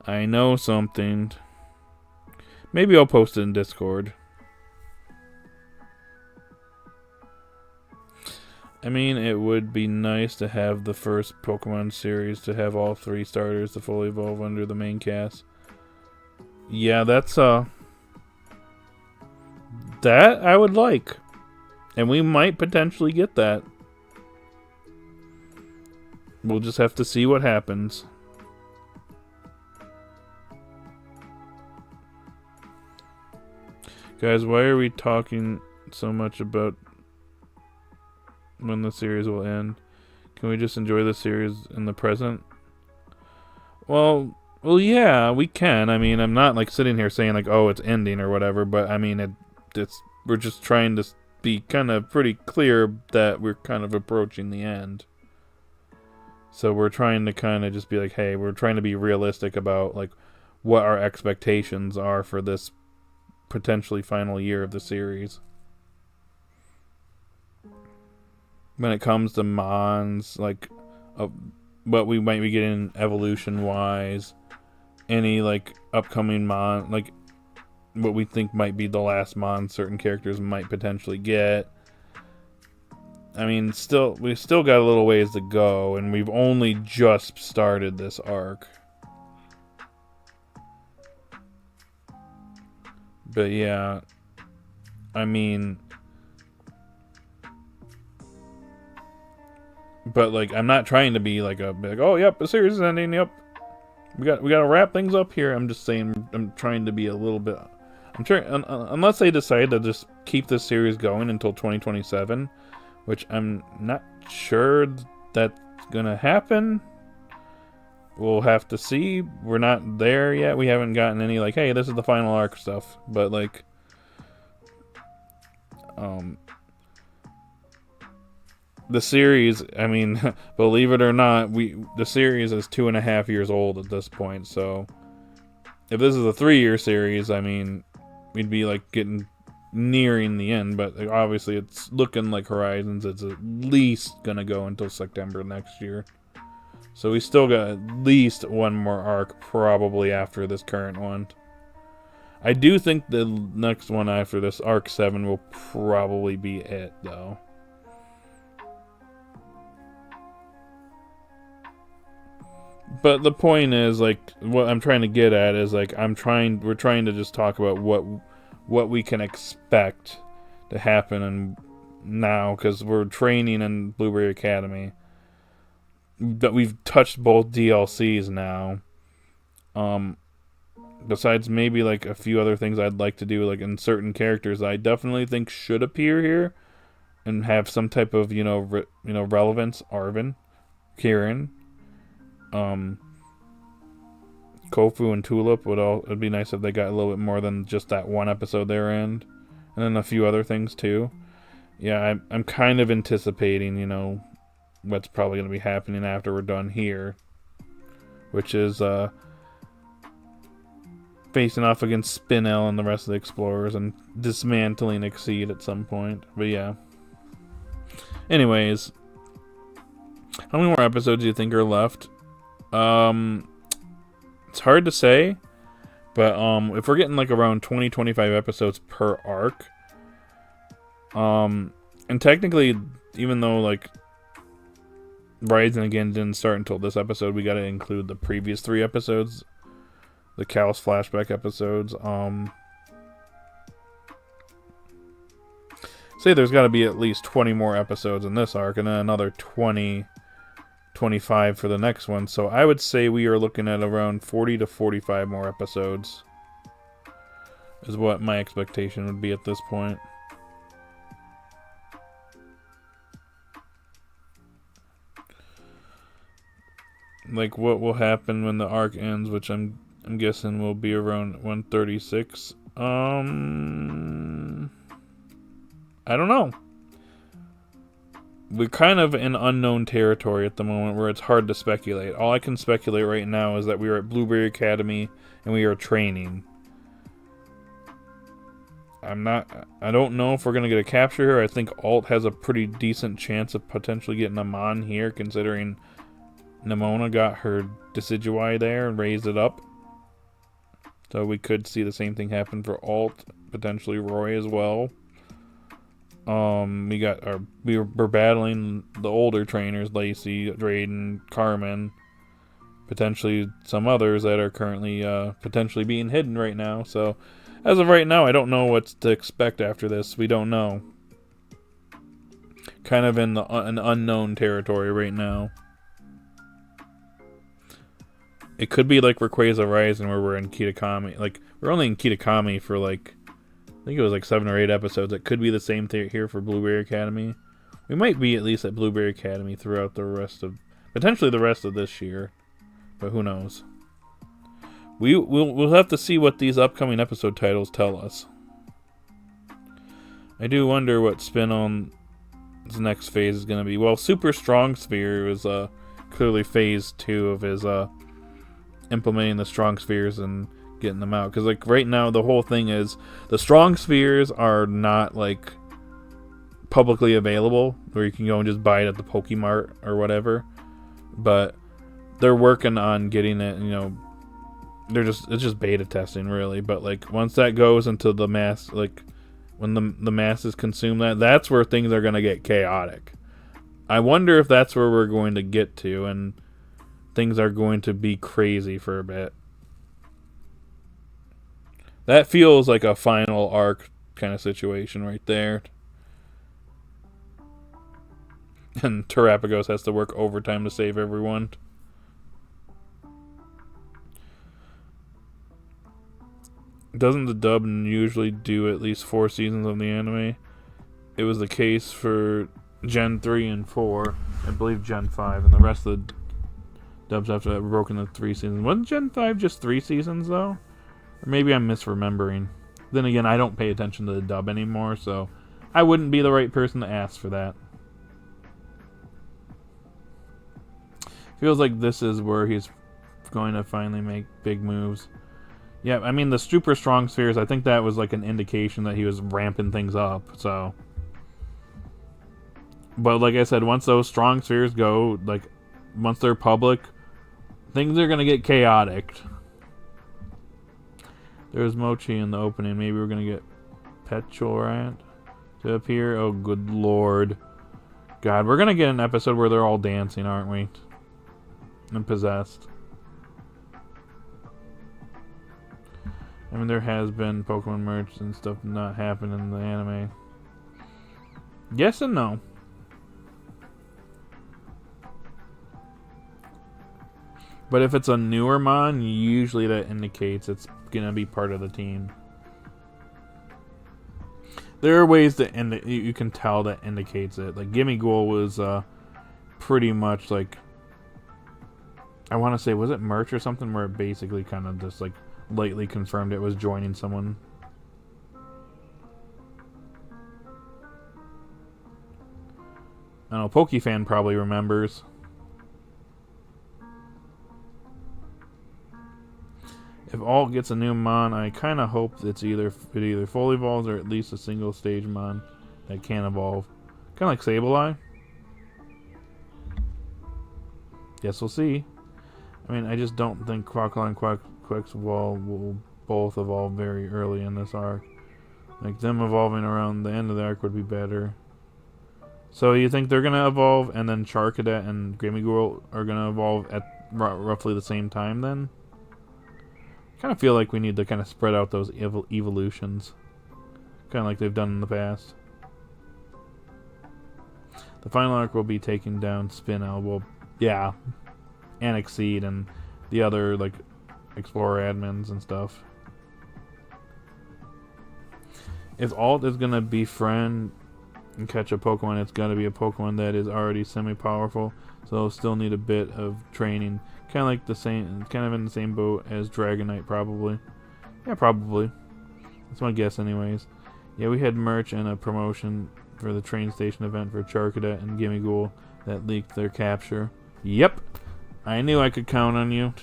I know something. Maybe I'll post it in Discord. I mean, it would be nice to have the first Pokemon series to have all 3 starters to fully evolve under the main cast. Yeah, that's that I would like. And we might potentially get that. We'll just have to see what happens. Guys, why are we talking so much about when the series will end? Can we just enjoy the series in the present? Well, yeah, we can. I mean, I'm not like sitting here saying like, oh, it's ending or whatever, but I mean, we're just trying to be kind of pretty clear that we're kind of approaching the end. So we're trying to kind of just be like, hey, we're trying to be realistic about like what our expectations are for this potentially final year of the series. When it comes to mons, like what we might be getting evolution wise, any like upcoming mon, like what we think might be the last mon certain characters might potentially get. I mean, we still got a little ways to go, and we've only just started this arc. But yeah, I mean, but like, I'm not trying to be like oh, yep, the series is ending. Yep, we got to wrap things up here. I'm just saying, I'm trying to be a little bit. I'm trying, unless they decide to just keep this series going until 2027, which I'm not sure that's gonna happen. We'll have to see. We're not there yet. We haven't gotten any like, hey, this is the final arc stuff. But like, the series, I mean, believe it or not, the series is 2.5 years old at this point. So if this is a 3-year series, I mean, we'd be like nearing the end. But like, obviously, it's looking like Horizons. It's at least gonna go until September next year. So we still got at least one more arc probably after this current one. I do think the next one after this, Arc 7, will probably be it, though. But the point is, like, what I'm trying to get at is, like, we're trying to just talk about what we can expect to happen now, because we're training in Blueberry Academy. But we've touched both DLCs now. Besides maybe like a few other things I'd like to do, like in certain characters I definitely think should appear here and have some type of relevance. ARVEN, Kieran, Kofu and Tulip it'd be nice if they got a little bit more than just that one episode they're in, and then a few other things too. Yeah, I'm kind of anticipating what's probably going to be happening after we're done here, which is facing off against Spinel and the rest of the Explorers and dismantling Exceed at some point. But yeah. Anyways, how many more episodes do you think are left? It's hard to say, but if we're getting like around 20-25 episodes per arc, and technically, even though like Rising Again didn't start until this episode, we got to include the previous 3 episodes. The Cal's flashback episodes. Say there's got to be at least 20 more episodes in this arc, and then another 20, 25 for the next one. So I would say we are looking at around 40 to 45 more episodes. Is what my expectation would be at this point. Like what will happen when the arc ends, which I'm guessing will be around 136. I don't know. We're kind of in unknown territory at the moment where it's hard to speculate. All I can speculate right now is that we are at Blueberry Academy and we are training. I don't know if we're going to get a capture here. I think Alt has a pretty decent chance of potentially getting them on here, considering Nemona got her Decidueye there and raised it up. So we could see the same thing happen for Alt, potentially Roy as well. We're battling the older trainers, Lacey, Drayden, Carmen, potentially some others that are currently potentially being hidden right now. So as of right now, I don't know what to expect after this. We don't know. Kind of in an unknown territory right now. It could be like Rayquaza Rising, where we're in Kitakami. Like, we're only in Kitakami for like, I think it was like 7 or 8 episodes. It could be the same thing here for Blueberry Academy. We might be at least at Blueberry Academy throughout the rest of, potentially the rest of this year, but who knows? We'll have to see what these upcoming episode titles tell us. I do wonder what Spinel's next phase is going to be. Well, Super Strong Sphere was clearly phase 2 of his implementing the strong spheres and getting them out, because like right now the whole thing is the strong spheres are not like publicly available where you can go and just buy it at the Pokemart or whatever, but they're working on getting it. It's just beta testing really, but like once that goes into the mass, like when the masses consume that's where things are going to get chaotic. I wonder if that's where we're going to get to, and things are going to be crazy for a bit. That feels like a final arc kind of situation right there. And Terapagos has to work overtime to save everyone. Doesn't the dub usually do at least 4 seasons of the anime? It was the case for Gen 3 and 4. I believe Gen 5, and the rest of the dubs after that were broken into 3 seasons. Wasn't Gen 5 just 3 seasons, though? Or maybe I'm misremembering. Then again, I don't pay attention to the dub anymore, so I wouldn't be the right person to ask for that. Feels like this is where he's going to finally make big moves. Yeah, I mean, the super strong spheres, I think that was like an indication that he was ramping things up, so. But like I said, once those strong spheres go, like, once they're public, things are gonna get chaotic. There's Mochi in the opening. Maybe we're gonna get Petulant to appear. Oh, good lord. God, we're gonna get an episode where they're all dancing, aren't we? And possessed. I mean, there has been Pokemon merch and stuff not happen in the anime. Yes and no. But if it's a newer mon, usually that indicates it's gonna be part of the team. There are ways that you can tell that indicates it. Like Gimmighoul was pretty much like, I want to say, was it merch or something where it basically kind of just like lightly confirmed it was joining someone. I know Pokefan probably remembers. If Alt gets a new mon, I kind of hope it either fully evolves or at least a single stage mon that can evolve. Kind of like Sableye. Guess we'll see. I mean, I just don't think Crocodile and Quetzalcoatl will both evolve very early in this arc. Like, them evolving around the end of the arc would be better. So you think they're going to evolve and then Charcadet and Gimmighoul are going to evolve at roughly the same time then? Kind of feel like we need to kind of spread out those evolutions. Kind of like they've done in the past. The final arc will be taking down Spinel. Well, yeah. And Exceed and the other, like, Explorer admins and stuff. If Alt is going to befriend and catch a Pokemon, it's got to be a Pokemon that is already semi-powerful. So it'll still need a bit of training. Kind of like the same, kind of in the same boat as Dragonite, probably. Yeah, probably. That's my guess, anyways. Yeah, we had merch and a promotion for the train station event for Charcadet and Gimmighoul that leaked their capture. Yep, I knew I could count on you.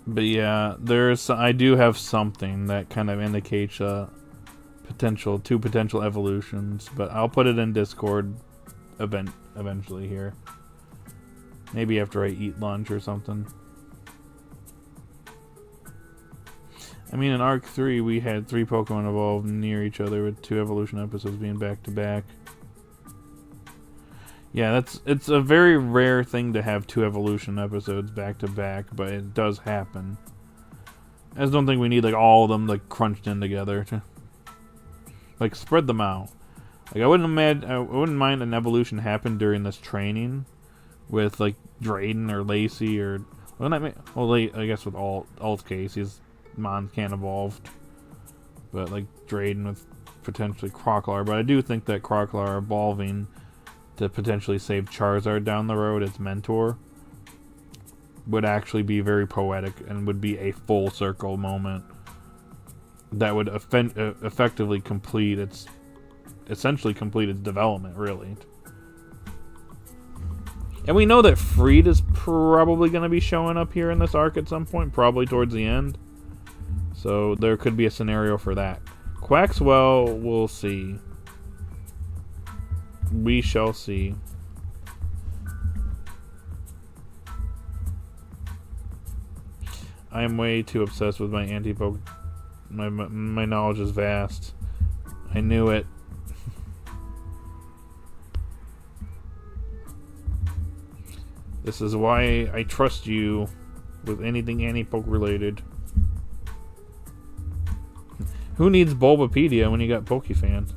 But yeah, I do have something that kind of indicates two potential evolutions, but I'll put it in Discord eventually here. Maybe after I eat lunch or something. I mean, in Arc 3, we had 3 Pokemon evolve near each other with 2 evolution episodes being back to back. Yeah, it's a very rare thing to have 2 evolution episodes back to back, but it does happen. I just don't think we need like all of them like crunched in together to like spread them out. Like I wouldn't mind an evolution happen during this training with like Drayden or Lacey or I guess with Alt's case, his Mons can't evolve, but like Drayden with potentially Crocodile. But I do think that Crocodile evolving to potentially save Charizard down the road, its mentor, would actually be very poetic and would be a full circle moment that would effectively essentially complete its development, really. And we know that Freed is probably going to be showing up here in this arc at some point, probably towards the end. So there could be a scenario for that. Quaxwell, we'll see. We shall see. I am way too obsessed with my anti-poke. My knowledge is vast. I knew it. This is why I trust you with anything anti-poke related. Who needs Bulbapedia when you got Pokefan?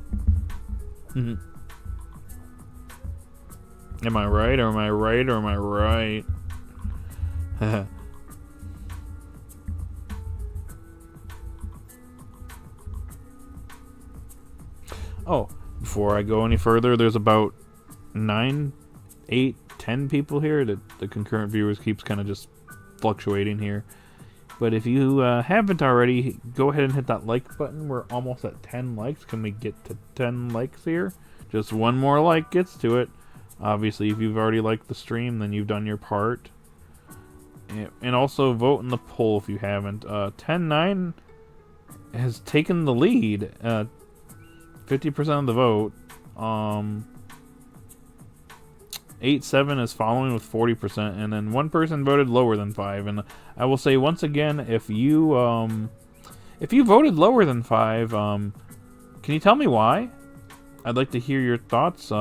Am I right, or am I right, or am I right? Oh, before I go any further, there's about 9, 8, 10 people here. The concurrent viewers keeps kind of just fluctuating here. But if you haven't already, go ahead and hit that like button. We're almost at 10 likes. Can we get to 10 likes here? Just one more like gets to it. Obviously, if you've already liked the stream, then you've done your part. And also vote in the poll if you haven't. 10-9 has taken the lead. 50% of the vote. 8-7 is following with 40%, and then one person voted lower than 5. And I will say once again, if you voted lower than 5, can you tell me why? I'd like to hear your thoughts.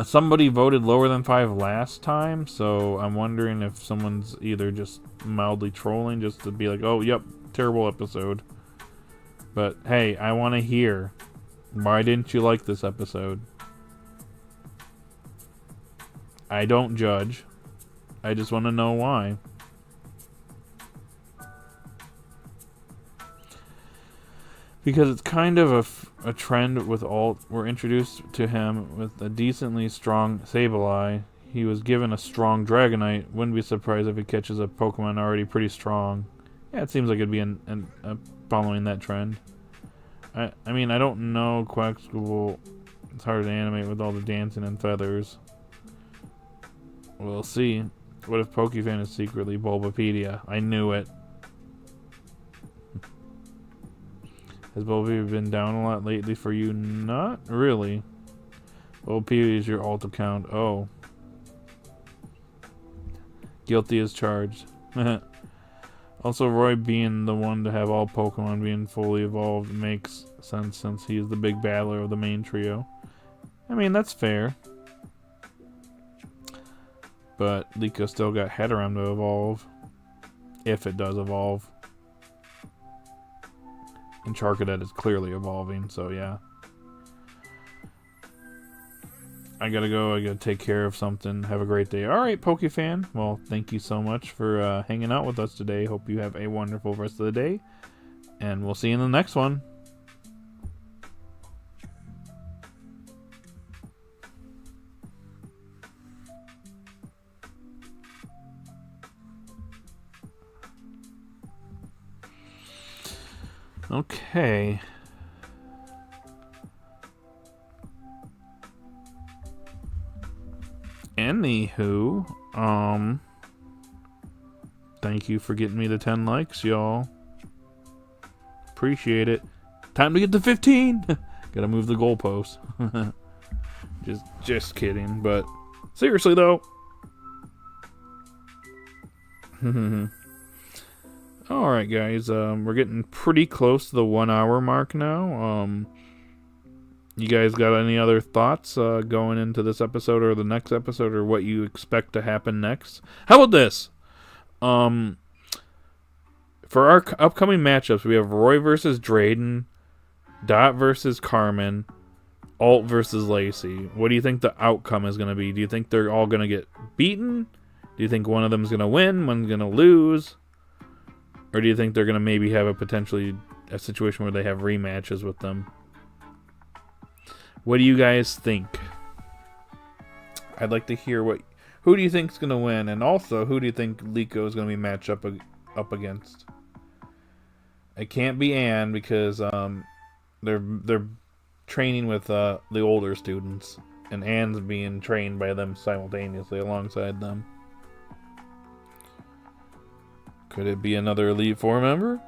Somebody voted lower than 5 last time, so I'm wondering if someone's either just mildly trolling just to be like, oh, yep, terrible episode. But hey, I want to hear, why didn't you like this episode? I don't judge. I just want to know why. Because it's kind of a trend with Alt. We're introduced to him with a decently strong Sableye. He was given a strong Dragonite. Wouldn't be surprised if he catches a Pokemon already pretty strong. Yeah, it seems like it'd be following that trend. I mean, I don't know Quaxqueval. It's hard to animate with all the dancing and feathers. We'll see. What if Pokefan is secretly Bulbapedia? I knew it. Has Bulbapedia been down a lot lately for you? Not really. Bulbapedia is your alt account. Oh. Guilty as charged. Also, Roy being the one to have all Pokemon being fully evolved makes sense since he is the big battler of the main trio. I mean, that's fair. But Liko still got Heatram to evolve. If it does evolve. And Charcadet is clearly evolving, so yeah. I gotta go, I gotta take care of something. Have a great day. Alright, Pokefan. Well, thank you so much for hanging out with us today. Hope you have a wonderful rest of the day. And we'll see you in the next one. Okay. Anywho, thank you for getting me the 10 likes, y'all. Appreciate it. Time to get to 15. Gotta move the goalpost. just kidding, but seriously though. Alright guys, we're getting pretty close to the 1 hour mark now. You guys got any other thoughts going into this episode or the next episode, or what you expect to happen next? How about this? For our upcoming matchups, we have Roy versus Drayden, Dot versus Carmen, Alt versus Lacey. What do you think the outcome is going to be? Do you think they're all going to get beaten? Do you think one of them is going to win, one's going to lose? Or do you think they're going to maybe have a situation where they have rematches with them? What do you guys think? I'd like to hear who do you think is going to win, and also who do you think Liko is going to be matched up against? It can't be Anne because they're training with the older students, and Anne's being trained by them simultaneously alongside them. Could it be another Elite Four member?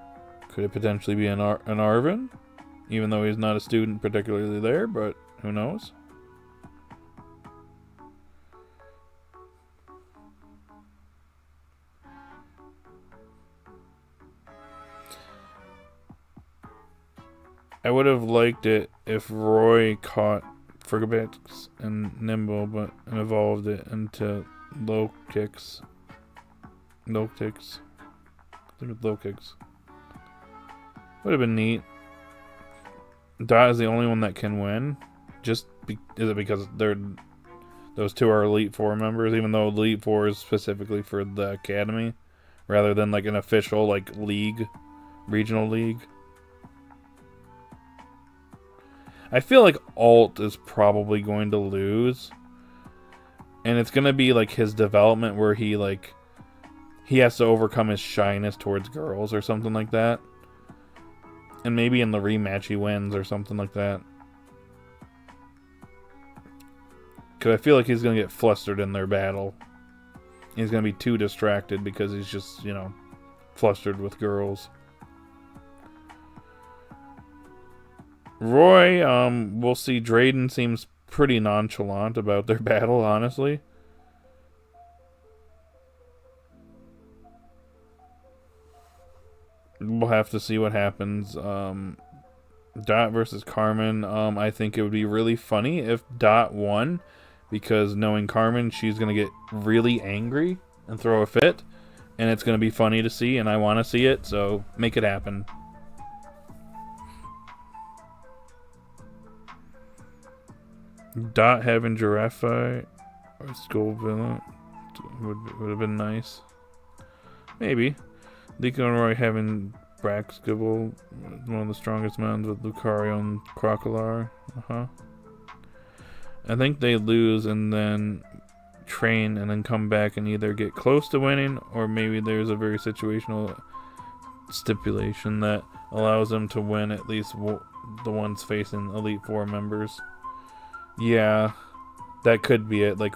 Could it potentially be an ARVEN? Even though he's not a student particularly there, but who knows? I would have liked it if Roy caught Frigabax and Nimble, and evolved it into low kicks. I think it's low kicks. Would have been neat. Dot is the only one that can win. Is it because those two are Elite Four members, even though Elite Four is specifically for the academy, rather than like an official league, regional league? I feel like Alt is probably going to lose, and it's gonna be like his development where he has to overcome his shyness towards girls or something like that. And maybe in the rematch he wins or something like that. Because I feel like he's going to get flustered in their battle. He's going to be too distracted because he's just, you know, flustered with girls. Roy, we'll see. Drayden seems pretty nonchalant about their battle, honestly. We'll have to see what happens. Dot versus Carmen. I think it would be really funny if Dot won. Because knowing Carmen, she's going to get really angry and throw a fit. And it's going to be funny to see, and I want to see it, so make it happen. Dot having Giraffe or Skull Villain would have been nice. Maybe. Liko and Roy having Braxgibble, one of the strongest mountains with Lucario and Crocolar. I think they lose and then train and then come back and either get close to winning, or maybe there's a very situational stipulation that allows them to win at least the ones facing Elite Four members. Yeah, that could be it. Like,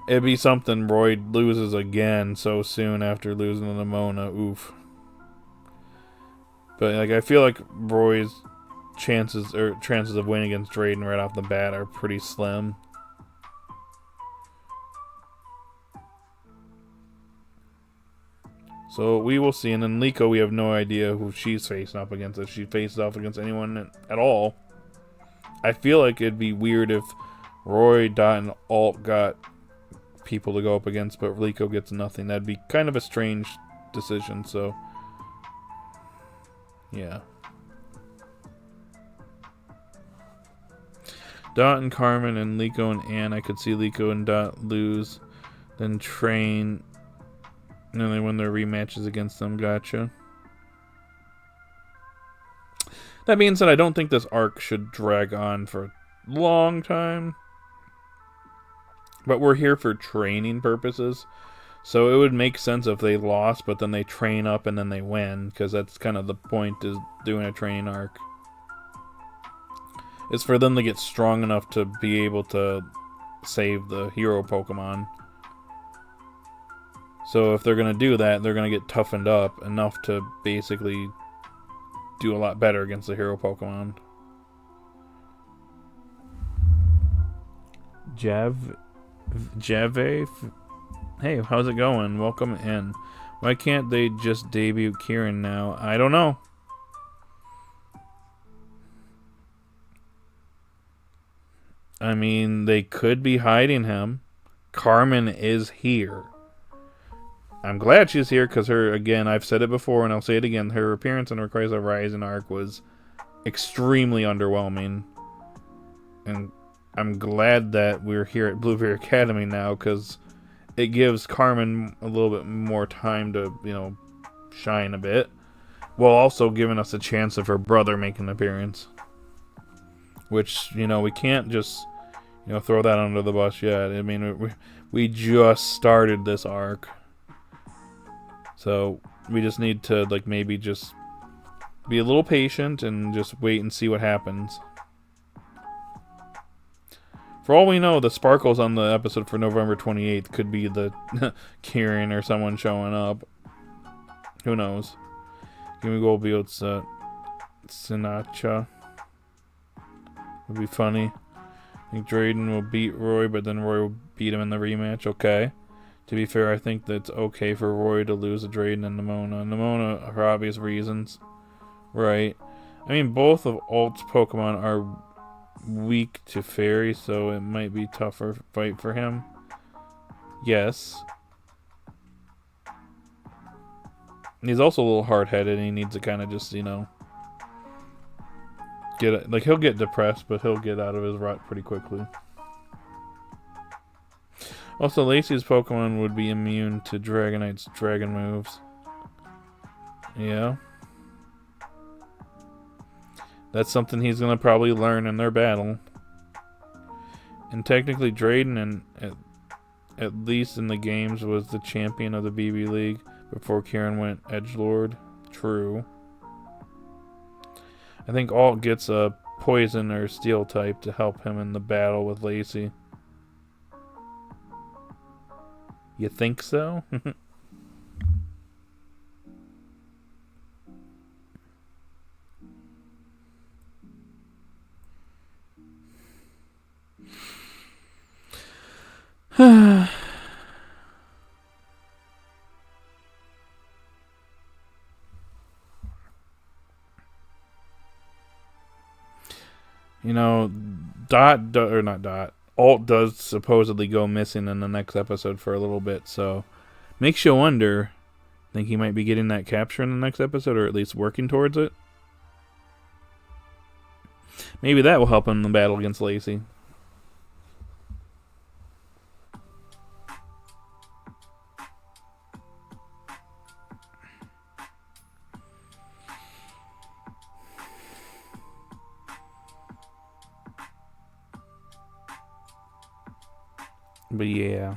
it'd be something Roy loses again so soon after losing to Nemona. Oof. But like, I feel like Roy's chances of winning against Drayden right off the bat are pretty slim. So we will see. And then Liko, we have no idea who she's facing up against. If she faces off against anyone at all. I feel like it'd be weird if Roy, Dot, and Alt got people to go up against, but Liko gets nothing. That'd be kind of a strange decision, so yeah. Dot and Carmen and Liko and Ann. I could see Liko and Dot lose, then train, and then they win their rematches against them. Gotcha. That being said, I don't think this arc should drag on for a long time. But we're here for training purposes. So it would make sense if they lost, but then they train up and then they win. Because that's kind of the point, is doing a training arc. It's for them to get strong enough to be able to save the hero Pokemon. So if they're going to do that, they're going to get toughened up enough to basically do a lot better against the hero Pokemon. Jave? Hey, how's it going? Welcome in. Why can't they just debut Kieran now? I don't know. I mean, they could be hiding him. Carmen is here. I'm glad she's here because her, again, I've said it before and I'll say it again, her appearance in Rayquaza Rising arc was extremely underwhelming. And I'm glad that we're here at Blueberry Academy now because it gives Carmen a little bit more time to, you know, shine a bit. While also giving us a chance of her brother making an appearance. Which, you know, we can't just, you know, throw that under the bus yet. I mean, we just started this arc. So, we just need to, like, maybe just be a little patient and just wait and see what happens. For all we know, the sparkles on the episode for November 28th could be the Kieran or someone showing up. Who knows? Give me Gold Beats, Sinacha. Would be funny. I think Drayden will beat Roy, but then Roy will beat him in the rematch. Okay. To be fair, I think that's okay for Roy to lose to Drayden and Nemona. Nemona, for obvious reasons. Right. I mean, both of Alt's Pokemon are weak to Fairy, so it might be tougher fight for him. Yes. He's also a little hard-headed, and he needs to kind of just, you know, get it. Like, he'll get depressed, but he'll get out of his rut pretty quickly. Also, Lacey's Pokemon would be immune to Dragonite's dragon moves. Yeah. That's something he's going to probably learn in their battle. And technically, Drayden, and at least in the games, was the champion of the BB League before Kieran went edgelord. True. I think Alt gets a poison or steel type to help him in the battle with Lacey. You think so? You know, Alt does supposedly go missing in the next episode for a little bit, so makes you wonder. Think he might be getting that capture in the next episode, or at least working towards it? Maybe that will help him in the battle against Lacey. But yeah,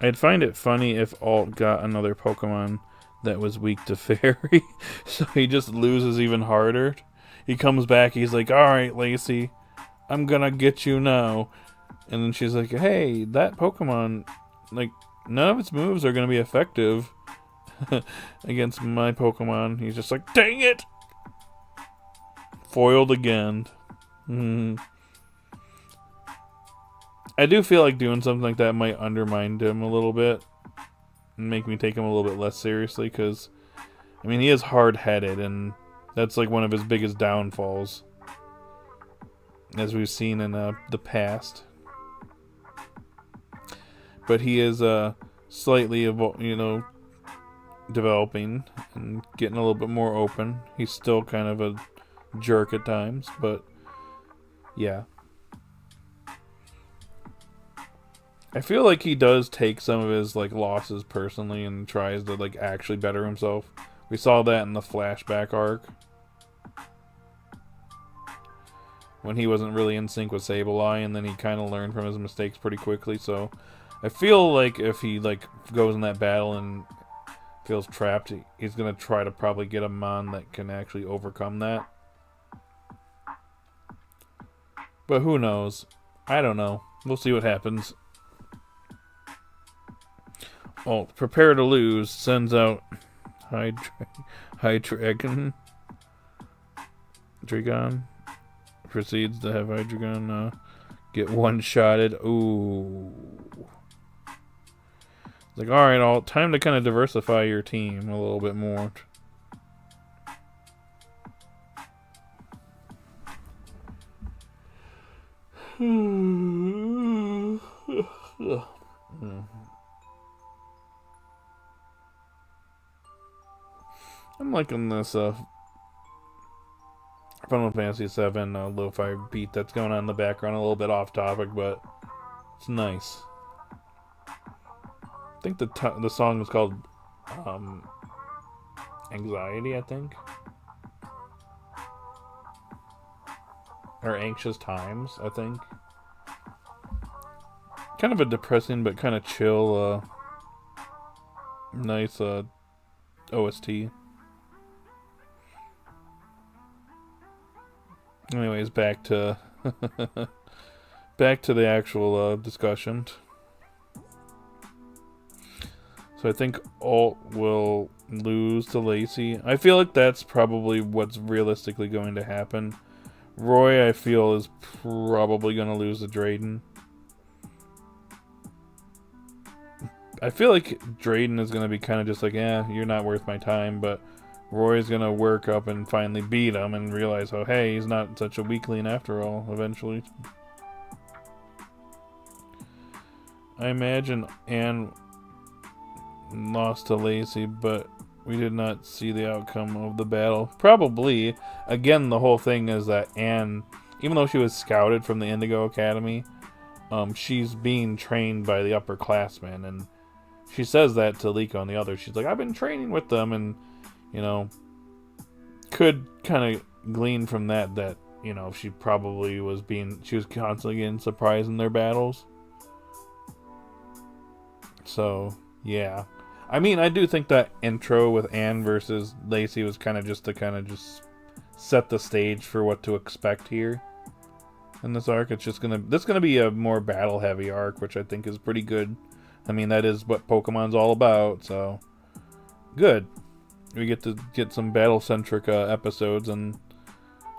I'd find it funny if Alt got another Pokemon that was weak to Fairy, so he just loses even harder. He comes back, he's like, "Alright, Lacey, I'm gonna get you now." And then she's like, "Hey, that Pokemon, like, none of its moves are gonna be effective against my Pokemon." He's just like, "Dang it!" Foiled again. I do feel like doing something like that might undermine him a little bit and make me take him a little bit less seriously, because, I mean, he is hard-headed, and that's like one of his biggest downfalls, as we've seen in the past. But he is slightly, developing and getting a little bit more open. He's still kind of a jerk at times, but yeah. I feel like he does take some of his losses personally and tries to actually better himself. We saw that in the flashback arc when he wasn't really in sync with Sableye, and then he kind of learned from his mistakes pretty quickly. So I feel like if he goes in that battle and feels trapped, he's gonna try to probably get a mon that can actually overcome that. But who knows? I don't know. We'll see what happens. Oh, prepare to lose. Sends out Hydreigon. Dragon. Proceeds to have Hydreigon get one-shotted. Ooh. It's alright, time to kind of diversify your team a little bit more. I'm liking this Final Fantasy VII lo-fi beat that's going on in the background. A little bit off topic, but it's nice. I think the song is called Anxiety, I think. Or Anxious Times, I think. Kind of a depressing but kind of chill, nice OST. Anyways, back to the actual discussion. So I think Alt will lose to Lacey. I feel like that's probably what's realistically going to happen. Roy, I feel, is probably going to lose to Drayden. I feel like Drayden is going to be kind of just like, you're not worth my time, but Roy's going to work up and finally beat him and realize, oh, hey, he's not such a weakling after all, eventually. I imagine Anne lost to Lacey, but we did not see the outcome of the battle. Probably, again, the whole thing is that Anne, even though she was scouted from the Indigo Academy, she's being trained by the upperclassmen, and she says that to Liko and the others. She's like, I've been training with them, and, could kind of glean from that, she probably she was constantly getting surprised in their battles. So, yeah. I mean, I do think that intro with Anne versus Lacey was kind of just to set the stage for what to expect here in this arc. This is gonna be a more battle heavy arc, which I think is pretty good. I mean, that is what Pokemon's all about, so good. We get to get some battle centric episodes and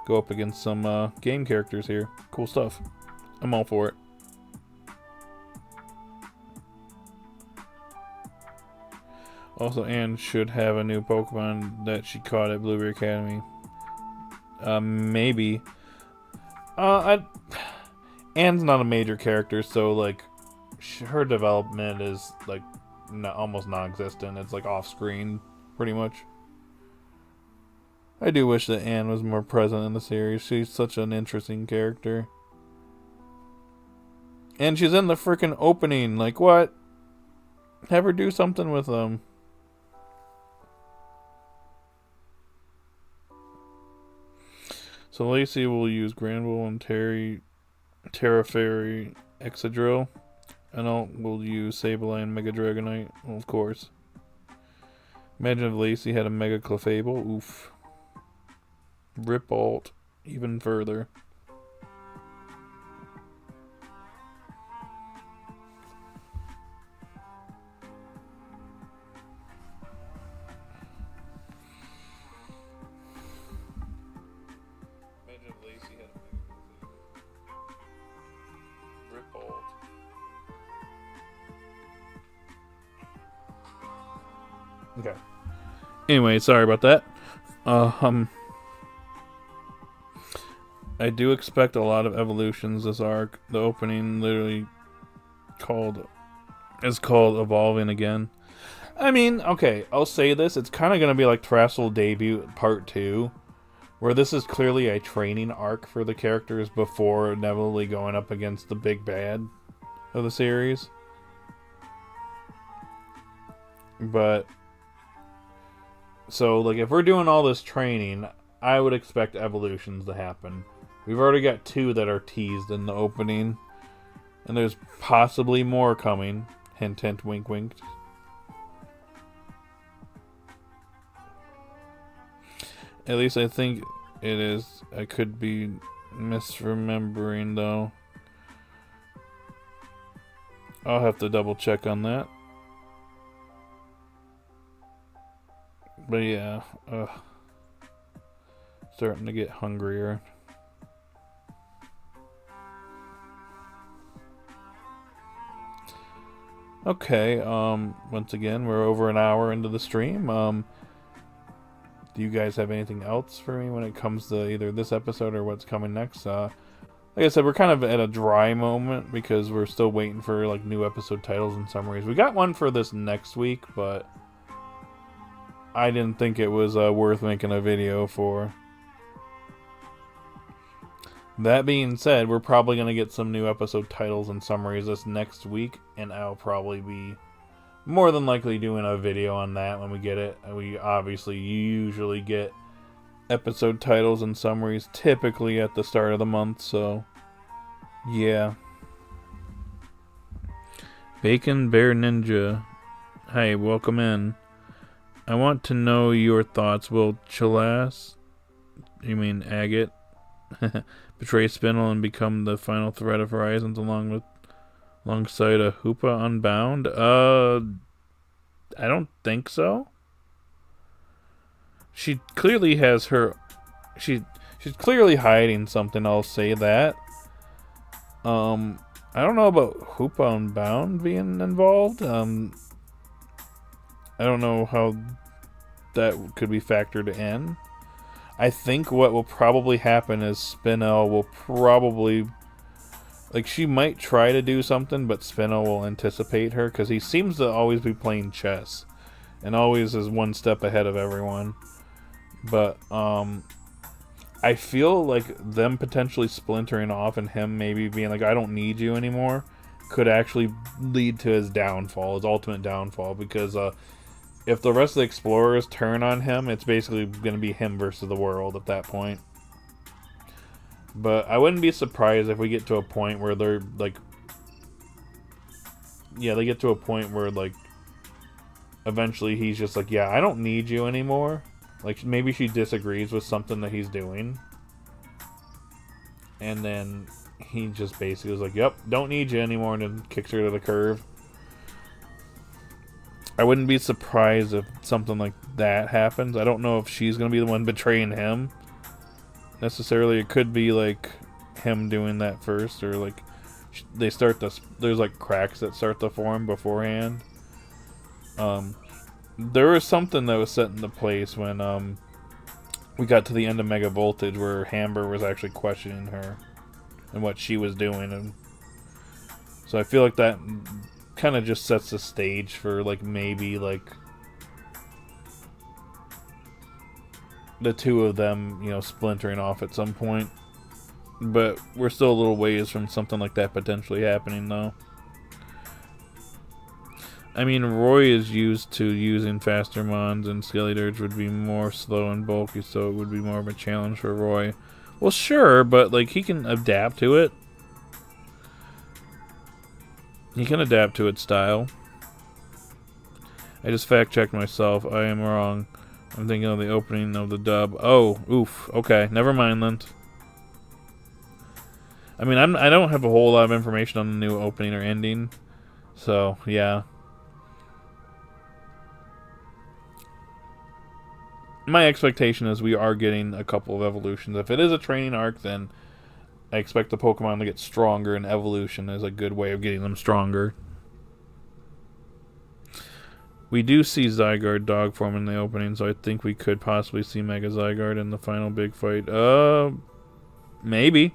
go up against some game characters here. Cool stuff. I'm all for it. Also, Anne should have a new Pokemon that she caught at Blueberry Academy. Maybe. Anne's not a major character, so like, her development is like almost non-existent. It's like off-screen, pretty much. I do wish that Anne was more present in the series. She's such an interesting character. And she's in the freaking opening. Like, what? Have her do something with them. So Lacey will use Granville and Terra Fairy Excadrill. And we'll use Sableye Mega Dragonite, well, of course. Imagine if Lacey had a Mega Clefable. Oof. Rip Alt even further. Imagine if Lacey had a Mega Clefable. Rip Alt. Okay. Anyway, sorry about that. I do expect a lot of evolutions this arc. The opening literally is called Evolving Again. I mean, okay, I'll say this. It's kind of going to be like Terrestrial Debut Part 2, where this is clearly a training arc for the characters before inevitably going up against the big bad of the series. But so, like, if we're doing all this training, I would expect evolutions to happen. We've already got 2 that are teased in the opening. And there's possibly more coming. Hint, hint, wink, wink. At least I think it is. I could be misremembering, though. I'll have to double check on that. But yeah, starting to get hungrier. Okay, once again, we're over an hour into the stream. Do you guys have anything else for me when it comes to either this episode or what's coming next? Like I said, we're kind of at a dry moment because we're still waiting for like new episode titles and summaries. We got one for this next week, but I didn't think it was worth making a video for. That being said, we're probably going to get some new episode titles and summaries this next week, and I'll probably be more than likely doing a video on that when we get it. We obviously usually get episode titles and summaries typically at the start of the month, so yeah. Bacon Bear Ninja. Hi, welcome in. I want to know your thoughts. Will Chelas, you mean Agate, betray Spinel and become the final threat of Horizons alongside a Hoopa Unbound? I don't think so. She clearly has her. She's clearly hiding something. I'll say that. I don't know about Hoopa Unbound being involved. I don't know how that could be factored in. I think what will probably happen is Spinel will probably... Like, she might try to do something, but Spinel will anticipate her, because he seems to always be playing chess. And always is one step ahead of everyone. But, I feel like them potentially splintering off and him maybe being like, I don't need you anymore, could actually lead to his downfall, his ultimate downfall, because, if the rest of the explorers turn on him, it's basically going to be him versus the world at that point. But I wouldn't be surprised if we get to a point where they're, like... Yeah, they get to a point where, like... Eventually he's just like, yeah, I don't need you anymore. Like, maybe she disagrees with something that he's doing. And then he just basically was like, yep, don't need you anymore, and then kicks her to the curb. I wouldn't be surprised if something like that happens. I don't know if she's going to be the one betraying him necessarily. It could be like him doing that first, or like they start to, there's like cracks that start to form beforehand. There was something that was set into place when we got to the end of Mega Voltage, where Amber was actually questioning her and what she was doing, and so I feel like that kind of just sets the stage for like maybe like the two of them, you know, splintering off at some point. But we're still a little ways from something like that potentially happening, though. I mean, Roy is used to using faster mons, and Skeledirge would be more slow and bulky, so it would be more of a challenge for Roy. Well, sure, but like he can adapt to it. He can adapt to its style. I just fact-checked myself. I am wrong. I'm thinking of the opening of the dub. Oh, oof. Okay, never mind then. I mean, I don't have a whole lot of information on the new opening or ending. So, yeah. My expectation is we are getting a couple of evolutions. If it is a training arc, then I expect the Pokemon to get stronger, and evolution is a good way of getting them stronger. We do see Zygarde dog form in the opening, so I think we could possibly see Mega Zygarde in the final big fight. Maybe.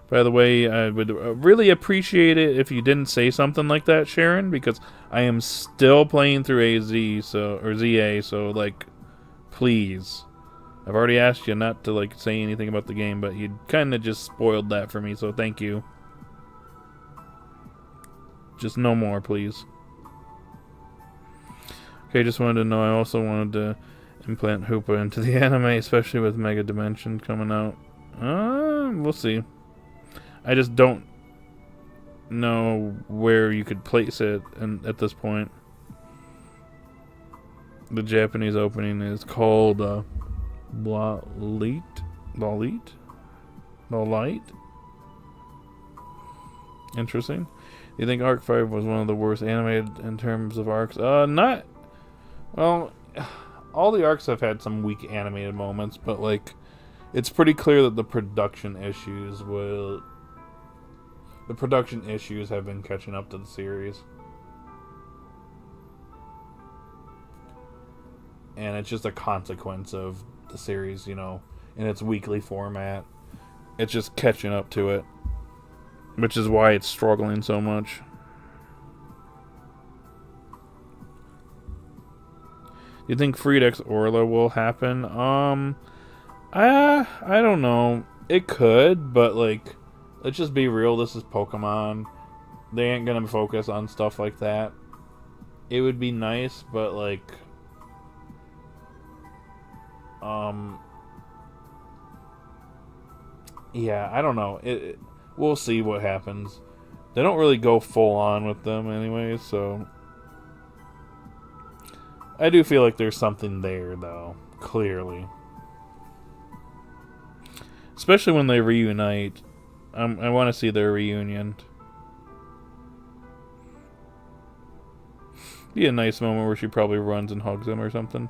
By the way, I would really appreciate it if you didn't say something like that, Sharon, because I am still playing through AZ, or ZA, so like, please. I've already asked you not to like say anything about the game, but you kind of just spoiled that for me, so thank you. Just no more, please. Okay, just wanted to know, I also wanted to implant Hoopa into the anime, especially with Mega Dimension coming out. We'll see. I just don't know where you could place it at this point. The Japanese opening is called Light? Interesting. You think Arc 5 was one of the worst animated in terms of arcs? Not... Well, all the arcs have had some weak animated moments, but like, it's pretty clear that the production issues have been catching up to the series. And it's just a consequence of the series, you know, in its weekly format. It's just catching up to it, which is why it's struggling so much. Do you think Freedex Orla will happen? I don't know. It could, but like, let's just be real. This is Pokemon. They ain't gonna focus on stuff like that. It would be nice, but like, yeah, I don't know. We'll see what happens. They don't really go full on with them anyway, so I do feel like there's something there, though, clearly. Especially when they reunite. I want to see their reunion. Be a nice moment where she probably runs and hugs him or something.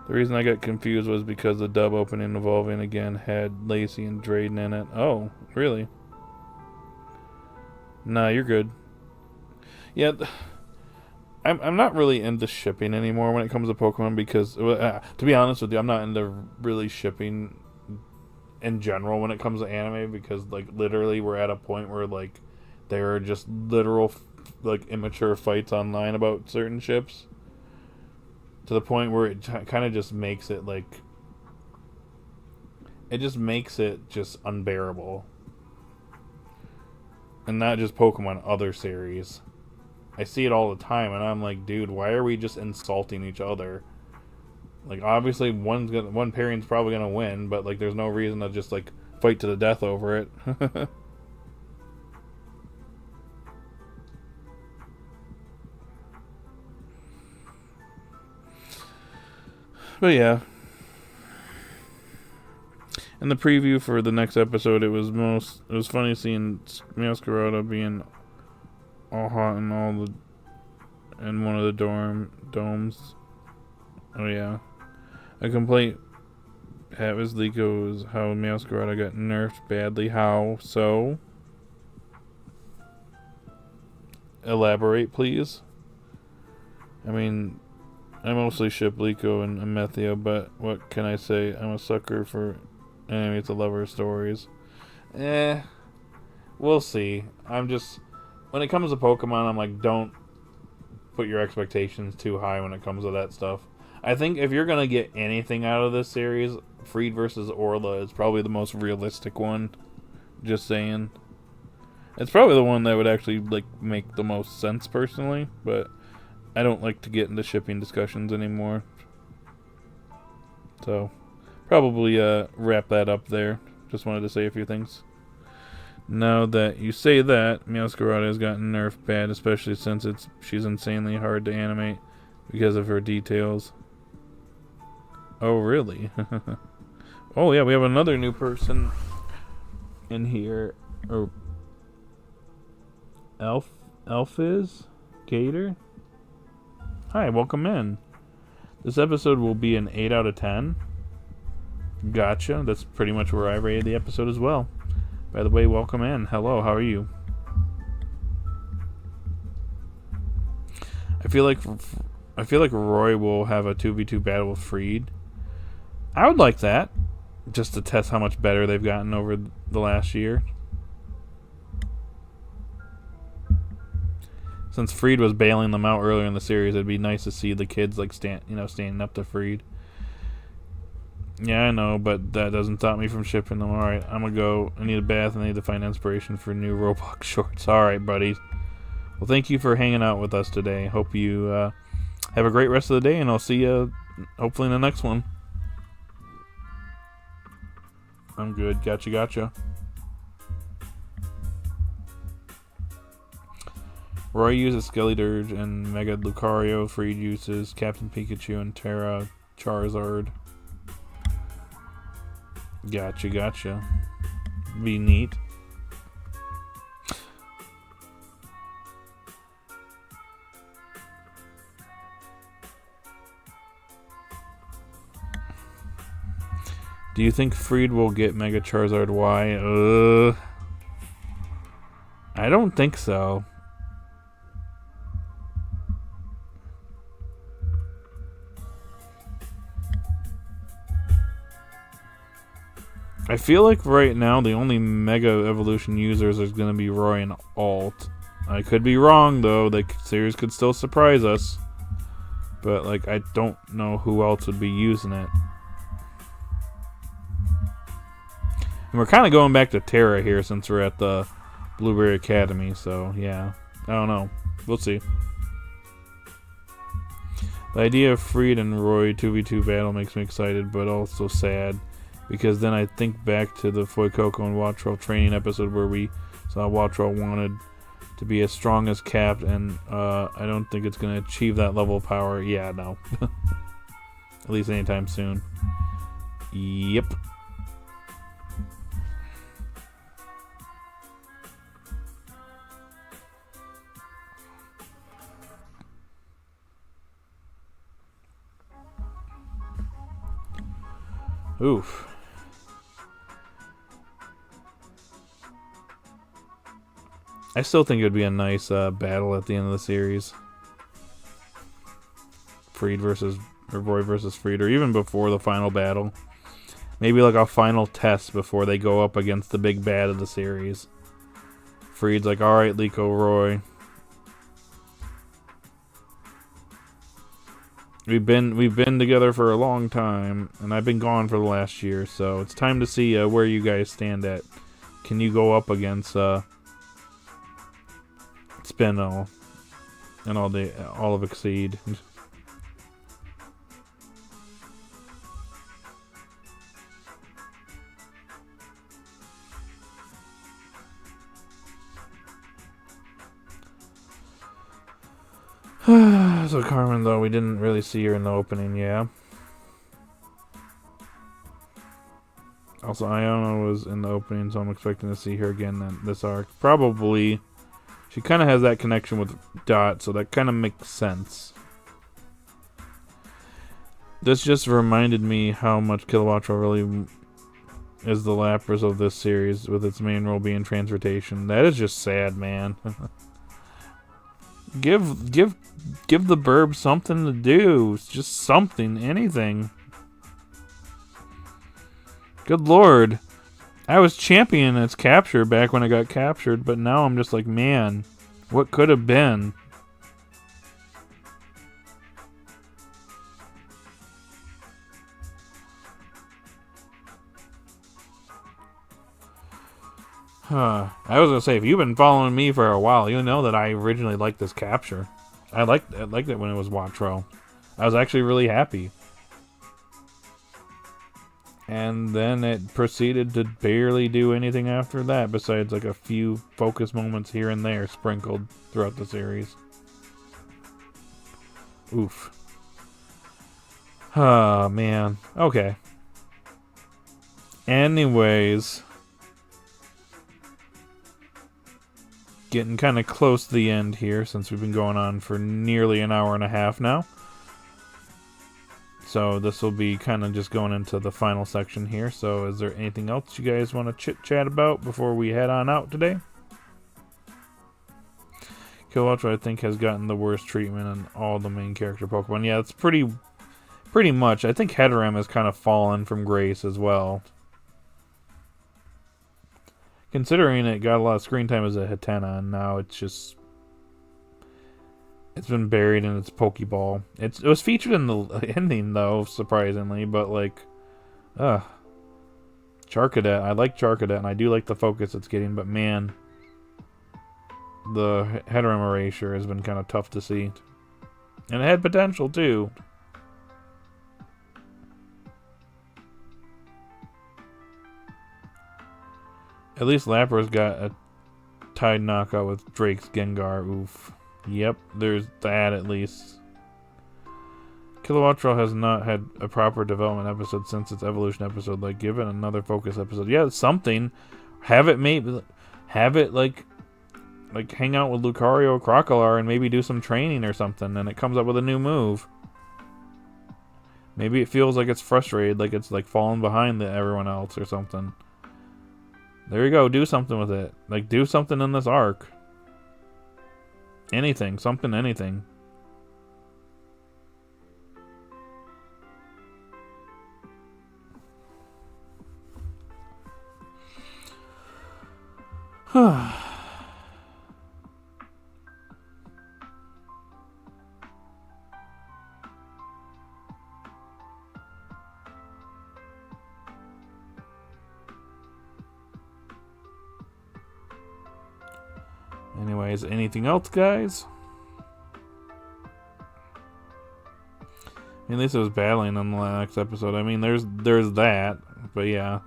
The reason I got confused was because the dub opening Evolving Again had Lacey and Drayden in it. Oh, really? Nah, you're good. Yeah, I'm not really into shipping anymore when it comes to Pokemon because, to be honest with you, I'm not into really shipping in general when it comes to anime because, like, literally we're at a point where, like, there are just literal, like, immature fights online about certain ships. To the point where it kind of just makes it, like... It just makes it just unbearable. And not just Pokemon, other series. I see it all the time, and I'm like, dude, why are we just insulting each other? Like, obviously, one pairing's probably gonna win, but, like, there's no reason to just, like, fight to the death over it. But yeah. In the preview for the next episode, it was funny seeing Masquerada being all hot in one of the domes. Oh yeah. A complaint was Liko is how Masquerada got nerfed badly. How so? Elaborate, please. I mean, I mostly ship Liko and Amethia, but what can I say? I'm a sucker for enemies to lover stories. We'll see. When it comes to Pokemon, I'm like, don't put your expectations too high when it comes to that stuff. I think if you're gonna get anything out of this series, Freed versus Orla is probably the most realistic one. Just saying. It's probably the one that would actually make the most sense personally, but I don't like to get into shipping discussions anymore. So, probably wrap that up there. Just wanted to say a few things. Now that you say that, Masquerada has gotten nerfed bad, especially since she's insanely hard to animate because of her details. Oh, really? Oh, yeah, we have another new person in here. Or Elfiz? Gator? Hi, welcome in. This episode will be an 8 out of 10. Gotcha. That's pretty much where I rated the episode as well. By the way, welcome in. Hello, how are you? I feel like Roy will have a 2v2 battle with Freed. I would like that, just to test how much better they've gotten over the last year. Since Freed was bailing them out earlier in the series, it'd be nice to see the kids standing up to Freed. Yeah, I know, but that doesn't stop me from shipping them. Alright, I'm gonna go. I need a bath and I need to find inspiration for new Roblox shorts. Alright, buddies. Well, thank you for hanging out with us today. Hope you have a great rest of the day, and I'll see you hopefully in the next one. I'm good. Gotcha. Roy uses Skeledirge and Mega Lucario. Freed uses Captain Pikachu and Terra Charizard. Gotcha. Be neat. Do you think Freed will get Mega Charizard Y? I don't think so. I feel like right now the only Mega Evolution users is going to be Roy and Alt. I could be wrong though. The series could still surprise us. But I don't know who else would be using it. And we're kind of going back to Terra here since we're at the Blueberry Academy, so yeah. I don't know. We'll see. The idea of Freed and Roy 2v2 battle makes me excited, but also sad. Because then I think back to the Fuecoco and Wattrel training episode where we saw Wattrel wanted to be as strong as Capped, and I don't think it's going to achieve that level of power. Yeah, no. At least anytime soon. Yep. Oof. I still think it would be a nice battle at the end of the series. Roy versus Freed, or even before the final battle. Maybe a final test before they go up against the big bad of the series. Freed's like, alright, Liko, Roy. We've been together for a long time, and I've been gone for the last year, so it's time to see where you guys stand at. Can you go up against Spinel and all of Exceed? So Carmen, though, we didn't really see her in the opening, yeah. Also, Iona was in the opening, so I'm expecting to see her again in this arc. Probably. She kind of has that connection with Dot, so that kind of makes sense. This just reminded me how much Kilowattrel really is the Lapras of this series, with its main role being transportation. That is just sad, man. Give the burb something to do. Just something, anything. Good lord. I was championing its capture back when it got captured, but now I'm just like, man, what could have been? I was gonna say, if you've been following me for a while, you know that I originally liked this capture. I liked it when it was Wattrel. I was actually really happy. And then it proceeded to barely do anything after that, besides like a few focus moments here and there sprinkled throughout the series. Oof. Oh, man. Okay. Anyways. Getting kind of close to the end here, since we've been going on for nearly an hour and a half now. So this will be kind of just going into the final section here. So is there anything else you guys want to chit-chat about before we head on out today? Kilowattrel, I think, has gotten the worst treatment in all the main character Pokemon. Yeah, it's pretty much. I think Heatram has kind of fallen from grace as well. Considering it got a lot of screen time as a Hatena, and now it's been buried in its Pokeball. It was featured in the ending, though, surprisingly, but, like, Charcadet. I like Charcadet, and I do like the focus it's getting, but, man, the Heatram erasure has been kind of tough to see. And it had potential, too. At least Lapras got a tied knockout with Drake's Gengar. Oof. Yep, there's that at least. Kilowattrel has not had a proper development episode since its evolution episode. Like, give it another focus episode. Yeah, something. Have it like hang out with Lucario Crocodile and maybe do some training or something, and it comes up with a new move. Maybe it feels like it's frustrated, like it's like falling behind everyone else or something. There you go, do something with it. Like, do something in this arc. Anything, something, anything. Anyways, anything else, guys? At least it was battling on the last episode. I mean, there's that, but yeah.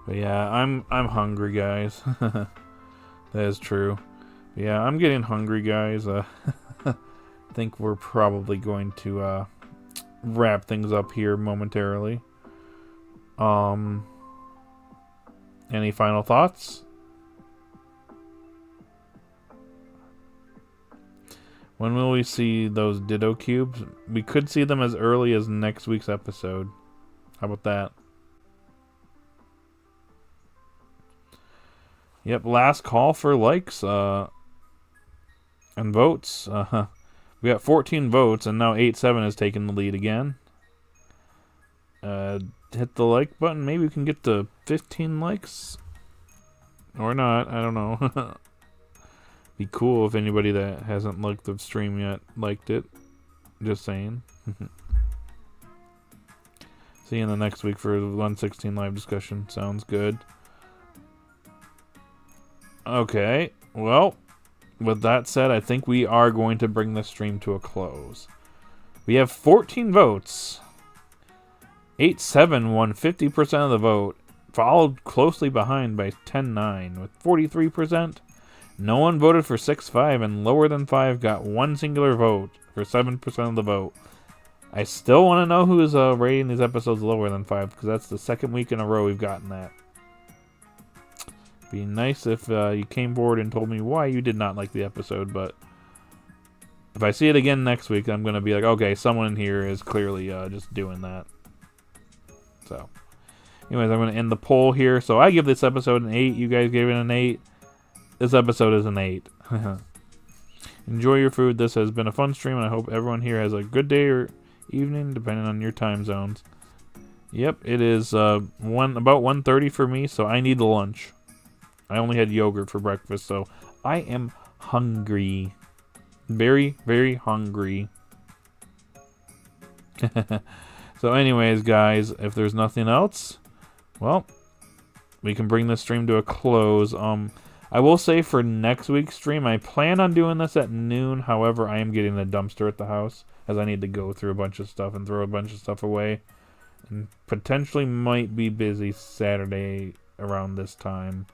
But yeah, I'm hungry, guys. That is true. Yeah, I'm getting hungry, guys. I think we're probably going to wrap things up here momentarily. Any final thoughts? When will we see those Ditto cubes? We could see them as early as next week's episode. How about that? Yep, last call for likes and votes. We got 14 votes, and now 8-7 has taken the lead again. Hit the like button. Maybe we can get to 15 likes. Or not, I don't know. Be cool if anybody that hasn't liked the stream yet liked it. Just saying. See you in the next week for the 116 live discussion. Sounds good. Okay, well, with that said, I think we are going to bring the stream to a close. We have 14 votes. 8-7 won 50% of the vote. followed closely behind by 10-9 with 43%. No one voted for 6-5, and lower than 5 got one singular vote for 7% of the vote. I still want to know who is rating these episodes lower than 5, because that's the second week in a row we've gotten that. Be nice if you came forward and told me why you did not like the episode, but if I see it again next week, I'm going to be like, okay, someone in here is clearly just doing that. So, anyways, I'm going to end the poll here. So I give this episode an 8. You guys gave it an 8. This episode is an 8. Enjoy your food. This has been a fun stream, and I hope everyone here has a good day or evening, depending on your time zones. Yep, it is about 1:30 for me, so I need the lunch. I only had yogurt for breakfast, so I am hungry. Very, very hungry. So anyways, guys, if there's nothing else, well, we can bring this stream to a close. I will say for next week's stream, I plan on doing this at noon. However, I am getting a dumpster at the house, as I need to go through a bunch of stuff and throw a bunch of stuff away. And potentially might be busy Saturday around this time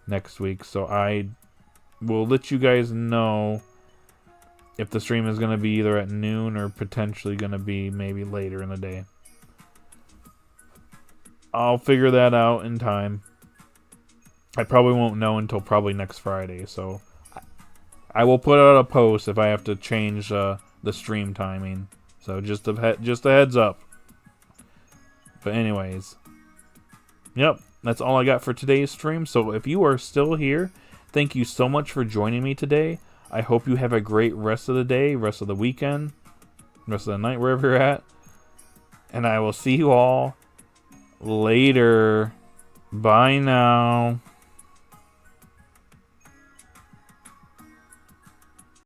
next week. So I will let you guys know if the stream is going to be either at noon or potentially going to be maybe later in the day. I'll figure that out in time. I probably won't know until probably next Friday, so I will put out a post if I have to change the stream timing. So just a heads up. But anyways, yep, that's all I got for today's stream. So if you are still here, thank you so much for joining me today. I hope you have a great rest of the day, rest of the weekend, rest of the night, wherever you're at. And I will see you all later. Bye now.